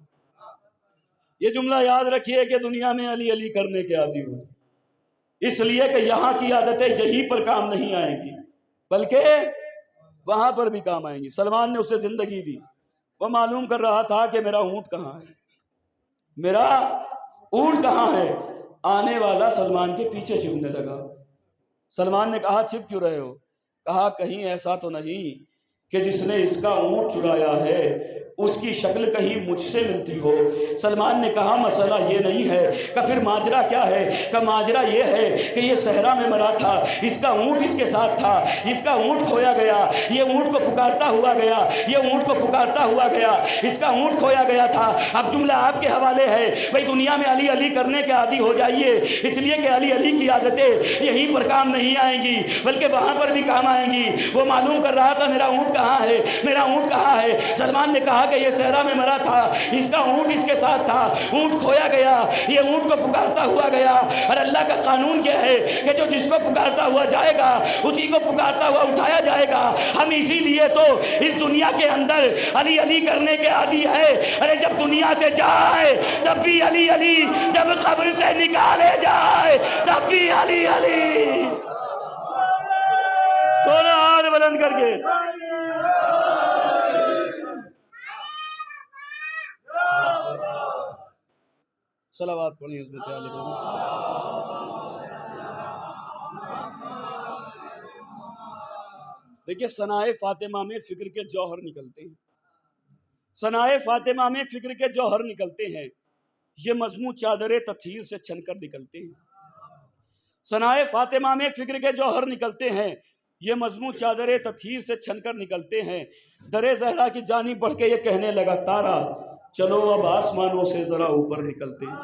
یہ جملہ یاد رکھیے کہ دنیا میں علی علی کرنے کے عادی ہو، اس لیے کہ یہاں کی عادتیں یہیں پر کام نہیں آئیں گی بلکہ وہاں پر بھی کام آئیں گی۔ سلمان نے اسے زندگی دی، وہ معلوم کر رہا تھا کہ میرا اونٹ کہاں ہے، میرا اونٹ کہاں ہے۔ آنے والا سلمان کے پیچھے چھپنے لگا۔ سلمان نے کہا چھپ کیوں رہے ہو؟ کہا کہیں ایسا تو نہیں کہ جس نے اس کا اونٹ چرایا ہے اس کی شکل کہیں مجھ سے ملتی ہو۔ سلمان نے کہا مسئلہ یہ نہیں ہے کہ پھر ماجرا کیا ہے؟ کہ ماجرا یہ ہے کہ یہ صحرا میں مرا تھا، اس کا اونٹ اس کے ساتھ تھا، اس کا اونٹ کھویا گیا، یہ اونٹ کو پکارتا ہوا گیا، یہ اونٹ کو پکارتا ہوا گیا، اس کا اونٹ کھویا گیا تھا۔ اب جملہ آپ کے حوالے ہے، بھئی دنیا میں علی علی کرنے کے عادی ہو جائیے، اس لیے کہ علی علی کی عادتیں یہیں پر کام نہیں آئیں گی بلکہ وہاں پر بھی کام آئیں گی۔ وہ معلوم کر رہا تھا میرا اونٹ کہاں ہے، میرا اونٹ کہاں ہے۔ سلمان نے کہا کہ یہ صحرا میں مرا تھا، اس کا اونٹ اس کے ساتھ تھا، اونٹ کھویا گیا، یہ اونٹ کو پکارتا ہوا گیا۔ اور اللہ کا قانون کیا ہے کہ جو جس کو پکارتا ہوا جائے گا اسی کو پکارتا ہوا اٹھایا جائے گا۔ ہم اسی لیے تو اس دنیا کے اندر علی علی کرنے کے عادی ہے۔ ارے جب دنیا سے جائے تب بھی علی علی، جب قبر سے نکالے جائے تب بھی علی علی۔ دونوں ہاتھ بلند کر کے صلوات پڑھیں حضرت علی پر۔ دیکھیے ثنائے فاطمہ میں فکر کے جوہر نکلتے ہیں، ثنائے فاطمہ میں فکر کے جوہر نکلتے ہیں، یہ مضمون چادر تطہیر سے چھن کر نکلتے ہیں۔ ثنائے فاطمہ میں فکر کے جوہر نکلتے ہیں، یہ مضمون چادر تطہیر سے چھن کر نکلتے ہیں۔ در زہرا کی جانب بڑھ کے یہ کہنے لگا تارا چلو اب آسمانوں سے ذرا اوپر نکلتے ہیں۔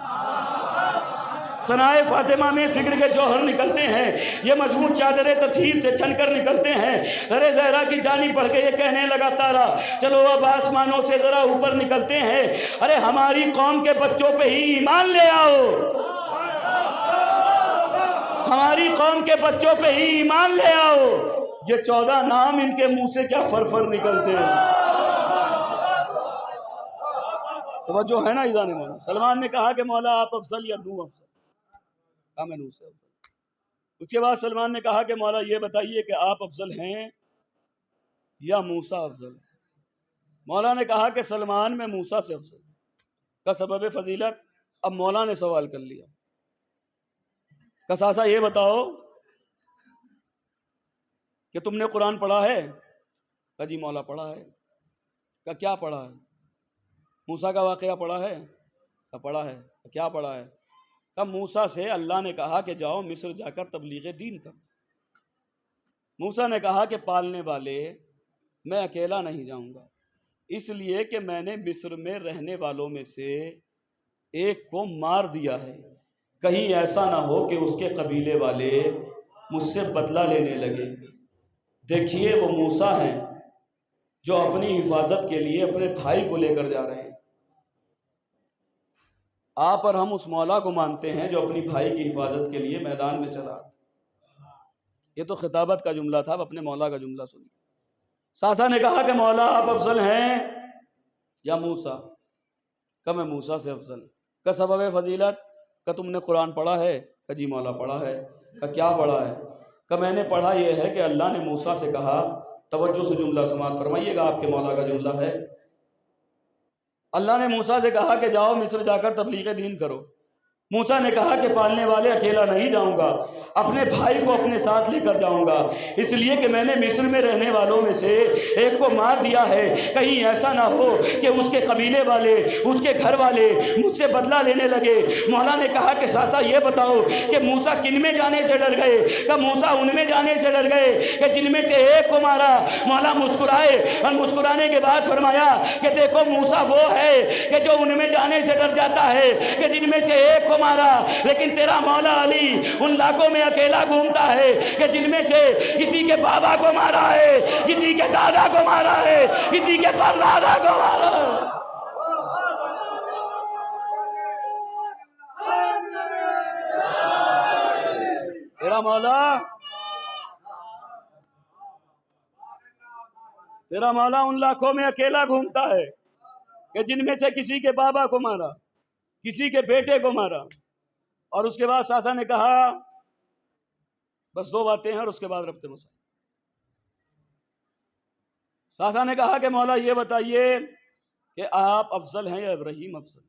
ثنائے فاطمہ میں فکر کے جوہر نکلتے ہیں، یہ مضمون چادر تطہیر سے چھن کر نکلتے ہیں۔ در زہرا کی جانب بڑھ کے یہ کہنے لگا تارا چلو اب آسمانوں سے ذرا اوپر نکلتے ہیں۔ ارے ہماری قوم کے بچوں پہ ہی ایمان لے آؤ، ہماری قوم کے بچوں پہ ہی ایمان لے آؤ۔ یہ 14 نام ان کے منہ سے کیا فرفر نکلتے ہیں۔ توجہ ہے نا ایذان مولا؟ سلمان نے کہا کہ مولا آپ افضل یا نو افضل؟ کہا میں نو سے افضل۔ اس کے بعد سلمان نے کہا کہ مولا یہ بتائیے کہ آپ افضل ہیں یا موسیٰ افضل ہے؟ مولا نے کہا کہ سلمان میں موسیٰ سے افضل کا سبب فضیلت. اب مولا نے سوال کر لیا کہ ساسا یہ بتاؤ کہ تم نے قرآن پڑھا ہے؟ کہا جی مولا پڑھا ہے. کہا کیا پڑھا ہے؟ موسیٰ کا واقعہ پڑھا ہے؟ کہا پڑھا ہے. کیا پڑھا ہے؟ کہا موسیٰ سے اللہ نے کہا کہ جاؤ مصر جا کر تبلیغ دین کر. موسیٰ نے کہا کہ پالنے والے میں اکیلا نہیں جاؤں گا، اس لیے کہ میں نے مصر میں رہنے والوں میں سے ایک کو مار دیا ہے، کہیں ایسا نہ ہو کہ اس کے قبیلے والے مجھ سے بدلہ لینے لگے. دیکھیے وہ موسیٰ ہیں جو اپنی حفاظت کے لیے اپنے بھائی کو لے کر جا رہے ہیں. آپ اور ہم اس مولا کو مانتے ہیں جو اپنی بھائی کی حفاظت کے لیے میدان میں چلا. یہ تو خطابت کا جملہ تھا، اب اپنے مولا کا جملہ سنیے. ساسا نے کہا کہ مولا آپ افضل ہیں یا موسیٰ؟ کہ میں موسیٰ سے افضل. کہ سبب فضیلت؟ کہ تم نے قرآن پڑھا ہے؟ کہ جی مولا پڑھا ہے. کہ کیا پڑھا ہے؟ کہ میں نے پڑھا یہ ہے کہ اللہ نے موسیٰ سے کہا، توجہ سے جملہ سماعت فرمائیے گا، آپ کے مولا کا جملہ ہے. اللہ نے موسیٰ سے کہا کہ جاؤ مصر جا کر تبلیغ دین کرو. موسیٰ نے کہا کہ پالنے والے اکیلا نہیں جاؤں گا، اپنے بھائی کو اپنے ساتھ لے کر جاؤں گا، اس لیے کہ میں نے مصر میں رہنے والوں میں سے ایک کو مار دیا ہے، کہیں ایسا نہ ہو کہ اس کے قبیلے والے اس کے گھر والے مجھ سے بدلہ لینے لگے. مولا نے کہا کہ ساسا یہ بتاؤ کہ موسیٰ کن میں جانے سے ڈر گئے؟ کہ موسیٰ ان میں جانے سے ڈر گئے کہ جن میں سے ایک کو مارا. مولا مسکرائے اور مسکرانے کے بعد فرمایا کہ دیکھو موسیٰ وہ ہے کہ جو ان میں جانے سے ڈر جاتا ہے کہ جن میں سے ایک کو مارا، لیکن تیرا مولا علی ان لاکھوں میں اکیلا گھومتا ہے کہ جن میں سے کسی کے بابا کو مارا ہے، کسی کے دادا کو مارا ہے، کسی کے پردادا کو مارا ہے. تیرا مولا ان لاکھوں میں اکیلا گھومتا ہے کہ جن میں سے کسی کے بابا کو مارا، کسی کے بیٹے کو مارا. اور اس کے بعد ساسا نے کہا بس دو باتیں ہیں اور اس کے بعد ربط مسائل. ساسا نے کہا کہ مولا یہ بتائیے کہ آپ افضل ہیں یا ابراہیم افضل؟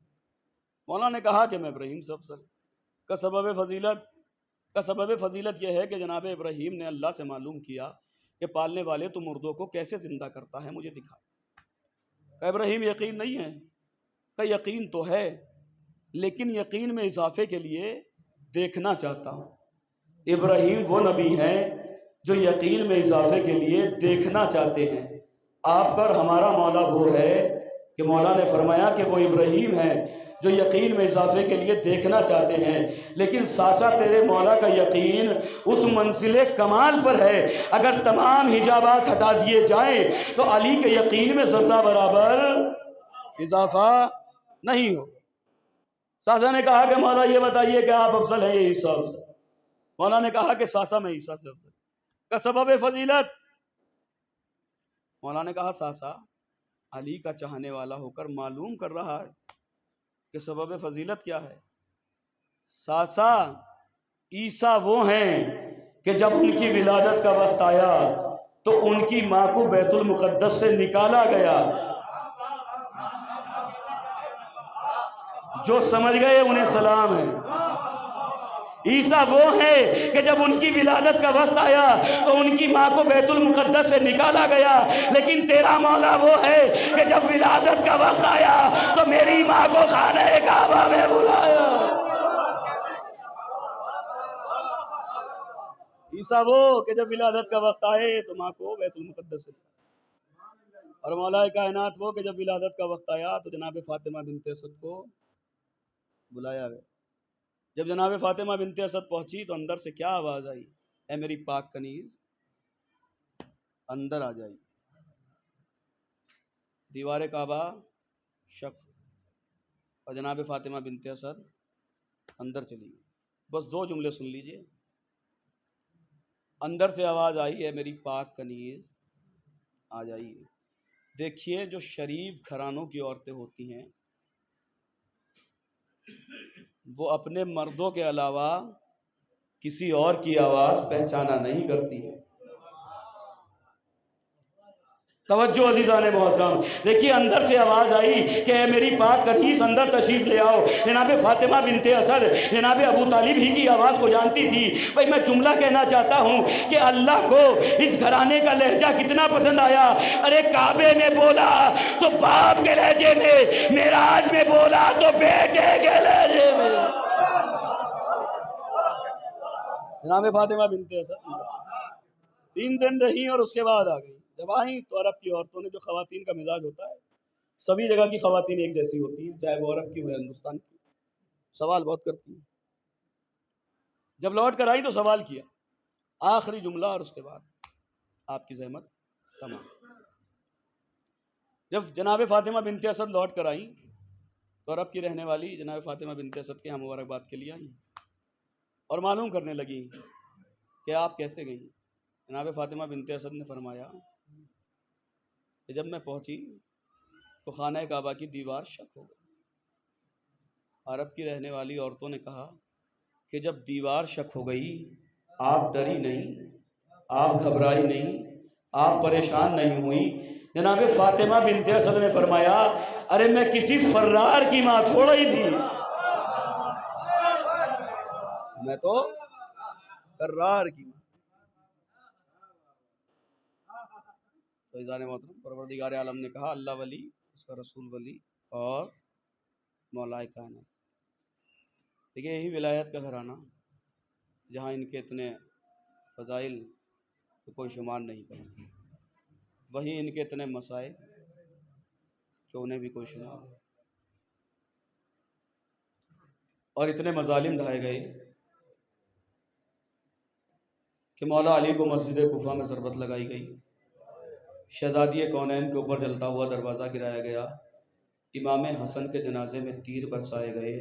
مولا نے کہا کہ میں ابراہیم سے افضل. کا سبب فضیلت یہ ہے کہ جناب ابراہیم نے اللہ سے معلوم کیا کہ پالنے والے تو مردوں کو کیسے زندہ کرتا ہے، مجھے دکھا. کہ ابراہیم یقین نہیں ہے؟ کہ یقین تو ہے، لیکن یقین میں اضافے کے لیے دیکھنا چاہتا ہوں. ابراہیم وہ نبی ہیں جو یقین میں اضافے کے لیے دیکھنا چاہتے ہیں. آپ پر ہمارا مولا وہ ہے کہ مولا نے فرمایا کہ وہ ابراہیم ہیں جو یقین میں اضافے کے لیے دیکھنا چاہتے ہیں. لیکن ساسا تیرے مولا کا یقین اس منزل کمال پر ہے، اگر تمام حجابات ہٹا دیے جائیں تو علی کے یقین میں ذرہ برابر اضافہ نہیں ہو. ساسا نے کہا کہ مولا یہ بتائیے کہ آپ افضل ہیں یا عیسیٰ افضل؟ مولا نے کہا کہ ساسا میں عیسیٰ سے افضل. کا سبب فضیلت؟ مولا نے کہا ساسا علی کا چاہنے والا ہو کر معلوم کر رہا ہے کہ سبب فضیلت کیا ہے. ساسا عیسیٰ وہ ہیں کہ جب ان کی ولادت کا وقت آیا تو ان کی ماں کو بیت المقدس سے نکالا گیا. جو سمجھ گئے انہیں سلام ہے. عیسیٰ وہ ہیں کہ جب ان کی ولادت کا وقت آیا تو ان کی ماں کو بیت المقدس سے نکالا گیا. لیکن تیرا مولا وہ ہے کہ جب ولادت کا وقت آیا تو میری ماں کو خانہ کعبہ میں بلایا. عیسیٰ وہ کہ جب ولادت کا وقت آئے تو ماں کو بیت المقدس سے. اور مولا کائنات وہ کہ جب ولادت کا وقت آیا تو جناب فاطمہ بنت اسد کو بلایا گیا. جب جناب فاطمہ بنت اسد پہنچی تو اندر سے کیا آواز آئی؟ اے میری پاک کنیز اندر آ جائی. دیوار کعبہ شک اور جناب فاطمہ بنت اسد اندر چلی گئی. بس دو جملے سن لیجئے. اندر سے آواز آئی اے میری پاک کنیز آ جائیے. دیکھیے جو شریف گھرانوں کی عورتیں ہوتی ہیں وہ اپنے مردوں کے علاوہ کسی اور کی آواز پہچانا نہیں کرتی ہے. توجہ عزیزان محترم، دیکھیے اندر سے آواز آئی کہ اے میری پاک کنیز اندر تشریف لے آؤ۔ جناب فاطمہ بنت اسد جناب ابو طالب ہی کی آواز کو جانتی تھی۔ بھئی میں جملہ کہنا چاہتا ہوں کہ اللہ کو اس گھرانے کا لہجہ کتنا پسند آیا۔ ارے کعبے میں بولا تو باپ کے لہجے میں، معراج میں بولا تو بیٹے کے لہجے میں۔ جناب فاطمہ بنت اسد 3 دن رہی اور اس کے بعد آ گئی۔ جب آئیں تو عرب کی عورتوں نے، جو خواتین کا مزاج ہوتا ہے، سبھی جگہ کی خواتین ایک جیسی ہوتی ہیں، چاہے وہ عرب کی ہو یا ہندوستان کی، سوال بہت کرتی ہیں۔ جب لوٹ کر آئی تو سوال کیا، آخری جملہ اور اس کے بعد آپ کی زحمت تمام۔ جب جناب فاطمہ بنت اسد لوٹ کر آئیں تو عرب کی رہنے والی جناب فاطمہ بنت اسد کے ہم مبارکباد کے لیے آئیں اور معلوم کرنے لگی کہ آپ کیسے گئیں۔ جناب فاطمہ بنت اسد نے فرمایا کہ جب میں پہنچی تو خانہ کعبہ کی دیوار شک ہو گئی۔ عرب کی رہنے والی عورتوں نے کہا کہ جب دیوار شک ہو گئی، آپ ڈری نہیں، آپ گھبرائی نہیں، آپ پریشان نہیں ہوئی۔ جناب فاطمہ بنت اسد نے فرمایا ارے میں کسی فرار کی ماں تھوڑا ہی تھی، میں تو فرار کی ماں۔ تو عزیزان محترم، پروردگار عالم نے کہا اللہ ولی، اس کا رسول ولی اور مولا کائنات۔ دیکھیے یہی ولایت کا گھرانہ جہاں ان کے اتنے فضائل کو کوئی شمار نہیں کرتا، وہیں ان کے اتنے مسائل کہ انہیں بھی کوئی شمار نہیں، اور اتنے مظالم ڈھائے گئے کہ مولا علی کو مسجد کوفہ میں ضربت لگائی گئی، شہزادی کونین کے اوپر جلتا ہوا دروازہ گرایا گیا، امام حسن کے جنازے میں تیر برسائے گئے،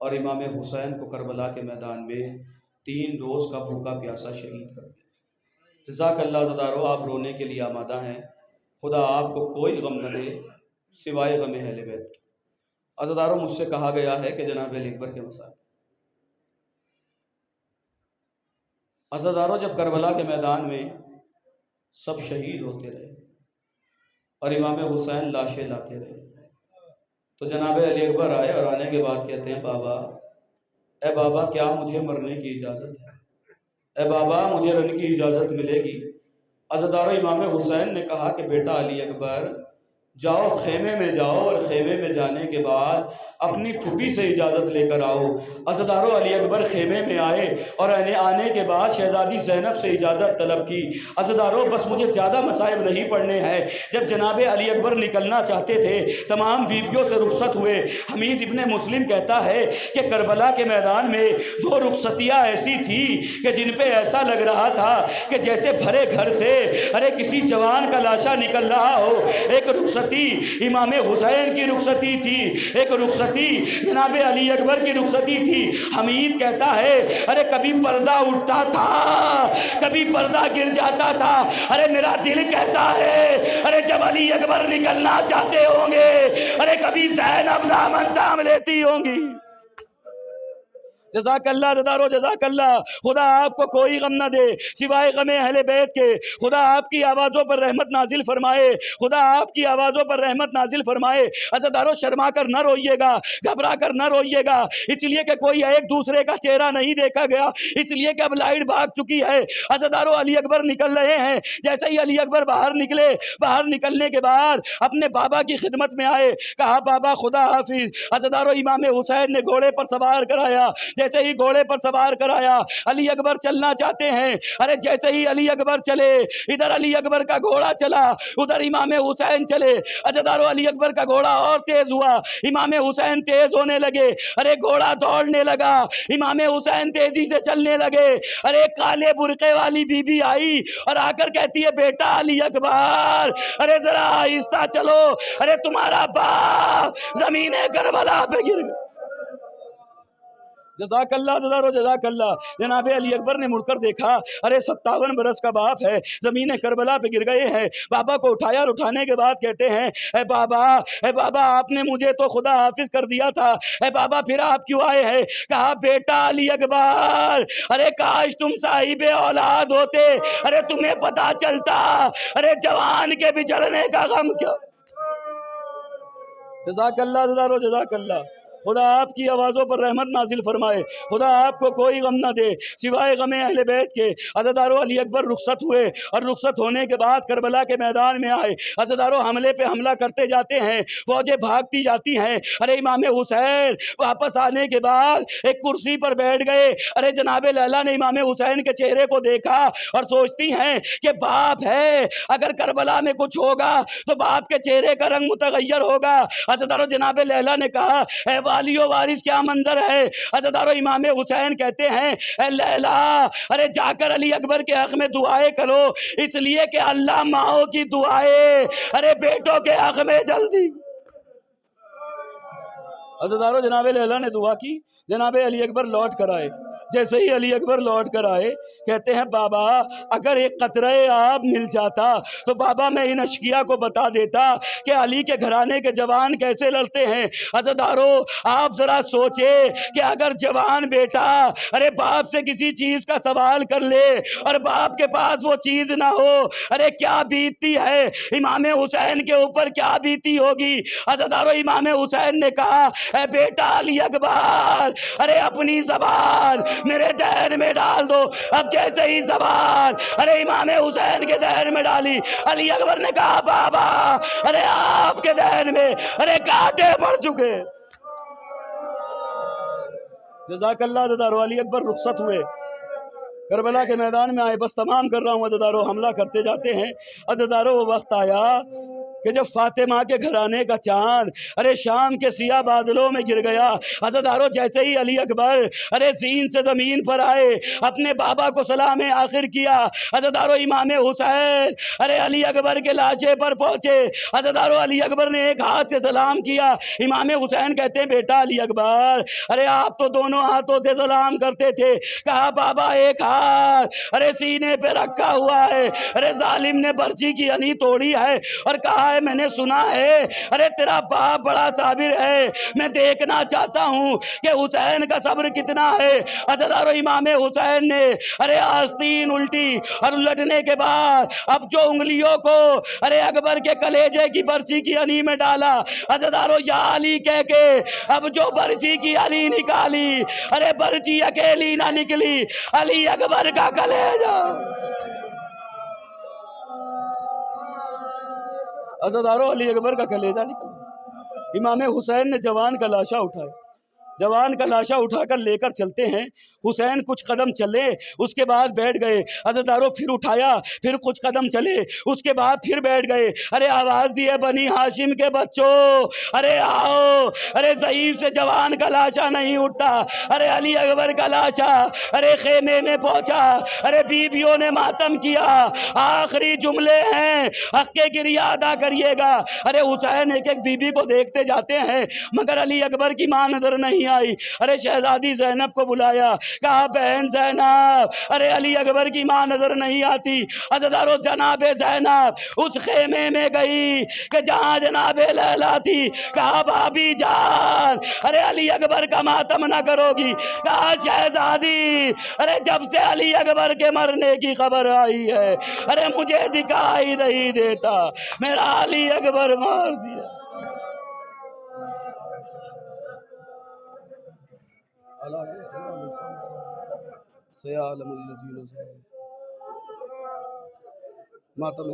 اور امام حسین کو کربلا کے میدان میں 3 روز کا بھوکا پیاسا شہید کر دیا۔ جزاک اللہ عزادارو، آپ رونے کے لیے آمادہ ہیں، خدا آپ کو کوئی غم نہ دے سوائے غم اہل بیت کے۔ عزادارو مجھ سے کہا گیا ہے کہ جناب علی اکبر کے مسائل، عزادارو جب کربلا کے میدان میں سب شہید ہوتے رہے اور امام حسین لاشیں لاتے رہے، تو جناب علی اکبر آئے اور آنے کے بعد کہتے ہیں بابا، اے بابا کیا مجھے مرنے کی اجازت ہے؟ اے بابا مجھے رن کی اجازت ملے گی؟ عزادارو امام حسین نے کہا کہ بیٹا علی اکبر جاؤ خیمے میں جاؤ، اور خیمے میں جانے کے بعد اپنی پھوپھی سے اجازت لے کر آؤ۔ عزادارو علی اکبر خیمے میں آئے اور آنے کے بعد شہزادی زینب سے اجازت طلب کی۔ عزادارو بس مجھے زیادہ مصائب نہیں پڑھنے ہیں۔ جب جناب علی اکبر نکلنا چاہتے تھے، تمام بیویوں سے رخصت ہوئے۔ حمید ابن مسلم کہتا ہے کہ کربلا کے میدان میں 2 رخصتیاں ایسی تھی کہ جن پہ ایسا لگ رہا تھا کہ جیسے بھرے گھر سے ارے کسی جوان کا لاشا نکل رہا ہو۔ ایک رخصتی امام حسین کی رخصتی تھی، ایک رخصتی جناب علی اکبر کی رخصتی تھی۔ حمید کہتا ہے ارے کبھی پردہ اٹھتا تھا، کبھی پردہ گر جاتا تھا، ارے میرا دل کہتا ہے ارے جب علی اکبر نکلنا چاہتے ہوں گے، ارے کبھی زینب دامن تھام لیتی ہوں گی۔ جزاک اللہ عزادارو، جزاک اللہ، خدا آپ کو کوئی غم نہ دے سوائے غم اہل بیت کے۔ خدا آپ کی آوازوں پر رحمت نازل فرمائے، خدا آپ کی آوازوں پر رحمت نازل فرمائے۔ عزادارو شرما کر نہ روئیے گا، گھبرا کر نہ روئیے گا، اس لیے کہ کوئی ایک دوسرے کا چہرہ نہیں دیکھا گیا، اس لیے کہ اب لائٹ بھاگ چکی ہے۔ عزادارو علی اکبر نکل رہے ہیں، جیسے ہی علی اکبر باہر نکلے، باہر نکلنے کے بعد اپنے بابا کی خدمت میں آئے، کہا بابا خدا حافظ۔ عزادارو امام حسین نے گھوڑے پر سوار کرایا، جیسے ہی گھوڑے پر سوار کرایا علی اکبر چلنا چاہتے ہیں، ارے جیسے ہی علی اکبر چلے، ادھر علی اکبر کا گھوڑا چلا، ادھر امام حسین چلے۔ عزادارو علی اکبر کا گھوڑا اور تیز ہوا، امام حسین تیز ہونے لگے، ارے گھوڑا دوڑنے لگا، امام حسین تیزی سے چلنے لگے۔ ارے کالے برقعے والی بی بی آئی اور آ کر کہتی ہے بیٹا علی اکبر ارے ذرا آہستہ چلو، ارے تمہارا باپ زمین کربلا پہ گر گیا۔ جزاک اللہ ہزاروں جزاک اللہ۔ جناب علی اکبر نے مڑ کر دیکھا، ارے 57 برس کا باپ ہے، زمین کربلا پہ گر گئے ہیں۔ بابا کو اٹھایا اور اٹھانے کے بعد کہتے ہیں اے بابا آپ نے مجھے تو خدا حافظ کر دیا تھا، اے بابا پھر آپ کیوں آئے ہیں؟ کہا بیٹا علی اکبر، ارے کاش تم صاحب اولاد ہوتے، ارے تمہیں پتا چلتا، ارے جوان کے بچڑنے کا غم کیا۔ جزاک اللہ ہزاروں جزاک اللہ۔ خدا آپ کی آوازوں پر رحمت نازل فرمائے، خدا آپ کو کوئی غم نہ دے سوائے غم اہل بیت کے۔ عزادارو علی اکبر رخصت ہوئے اور رخصت ہونے کے بعد کربلا کے میدان میں آئے۔ عزادارو حملے پہ حملہ کرتے جاتے ہیں، فوجیں بھاگتی جاتی ہیں۔ ارے امام حسین واپس آنے کے بعد ایک کرسی پر بیٹھ گئے۔ ارے جناب لیلا نے امام حسین کے چہرے کو دیکھا اور سوچتی ہیں کہ باپ ہے، اگر کربلا میں کچھ ہوگا تو باپ کے چہرے کا رنگ متغیر ہوگا۔ عزادارو جناب لیلا نے کہا اے والی و وارث کیا منظر ہے؟ عزادارو امام حسین کہتے ہیں اے لیلا، ارے جا کر علی اکبر کے حق میں دعائیں کرو، اس لیے کہ اللہ ماؤں کی دعائیں ارے بیٹوں کے حق میں جلدی۔ عزادارو جناب لیلا نے دعا کی، جناب علی اکبر لوٹ کر آئے۔ جیسے ہی علی اکبر لوٹ کر آئے کہتے ہیں بابا اگر ایک قطرہ آب مل جاتا تو بابا میں ان اشقیاء کو بتا دیتا کہ علی کے گھرانے کے جوان کیسے لڑتے ہیں۔ عزادارو آپ ذرا سوچے کہ اگر جوان بیٹا ارے باپ سے کسی چیز کا سوال کر لے اور باپ کے پاس وہ چیز نہ ہو، ارے کیا بیتتی ہے امام حسین کے اوپر، کیا بیتی ہوگی۔ عزادارو امام حسین نے کہا اے بیٹا علی اکبر، ارے اپنی زبان میرے دہن میں ڈال دو۔ اب جیسے ہی زبان ارے امام حسین کے دہن میں ڈالی، علی اکبر نے کہا بابا ارے آپ کے دہن میں ارے کانٹے پڑ چکے۔ جزاک اللہ عزادارو۔ علی اکبر رخصت ہوئے، کربلا کے میدان میں آئے۔ بس تمام کر رہا ہوں عزادارو، حملہ کرتے جاتے ہیں۔ عزادارو وہ وقت آیا کہ جب فاطمہ کے گھرانے کا چاند ارے شام کے سیاہ بادلوں میں گر گیا۔ عزادارو جیسے ہی علی اکبر ارے زین سے زمین پر آئے، اپنے بابا کو سلام آخر کیا۔ عزادارو امام حسین ارے علی اکبر کے لاشے پر پہنچے۔ عزادارو علی اکبر نے ایک ہاتھ سے سلام کیا۔ امام حسین کہتے ہیں بیٹا علی اکبر، ارے آپ تو دونوں ہاتھوں سے سلام کرتے تھے۔ کہا بابا ایک ہاتھ ارے سینے پہ رکھا ہوا ہے، ارے ظالم نے برچی کی انی توڑی ہے اور کہا ہے میں نے سنا ہے ارے تیرا باپ بڑا صابر ہے، میں دیکھنا چاہتا ہوں کہ حسین کا صبر کتنا ہے۔ عزادارو امام حسین نے ارے آستین الٹی اور الٹنے کے بعد اب جو انگلیوں کو ارے اکبر کے کلیجے کی برچی کی انی میں ڈالا، عزادارو یا علی کہہ کے اب جو برچی کی انی نکالی، ارے برچی اکیلی نہ نکلی، علی اکبر کا کلیجہ۔ عزادارو علی اکبر کا کلیجہ نکلا۔ امام حسین نے جوان کا لاشا اٹھایا، جوان کا لاشا اٹھا کر لے کر چلتے ہیں۔ حسین کچھ قدم چلے، اس کے بعد بیٹھ گئے۔ عزادارو پھر اٹھایا، پھر کچھ قدم چلے، اس کے بعد پھر بیٹھ گئے۔ ارے آواز دی ہے بنی ہاشم کے بچوں، ارے آؤ، ارے ضعیف سے جوان کا لاشا نہیں اٹھتا۔ ارے علی اکبر کا لاشا ارے خیمے میں پہنچا، ارے بیویوں نے ماتم کیا۔ آخری جملے ہیں، حق گریہ ادا کریے گا۔ ارے حسین ایک ایک بیوی کو دیکھتے جاتے ہیں مگر علی اکبر کی ماں نظر نہیں آئی۔ ارے شہزادی زینب کو بلایا، کہا بہن زینب، ارے علی اکبر کی ماں نظر نہیں آتی۔ عزادارو جناب زینب اس خیمے میں گئی کہ جہاں جناب لیلا تھی۔ کہا بھابی جان ارے علی اکبر کا ماتم نہ کرو گی؟ کہا شہزادی ارے جب سے علی اکبر کے مرنے کی خبر آئی ہے ارے مجھے دکھائی نہیں دیتا، میرا علی اکبر مار دیا۔ سیعلم الذین ظلموا ماتم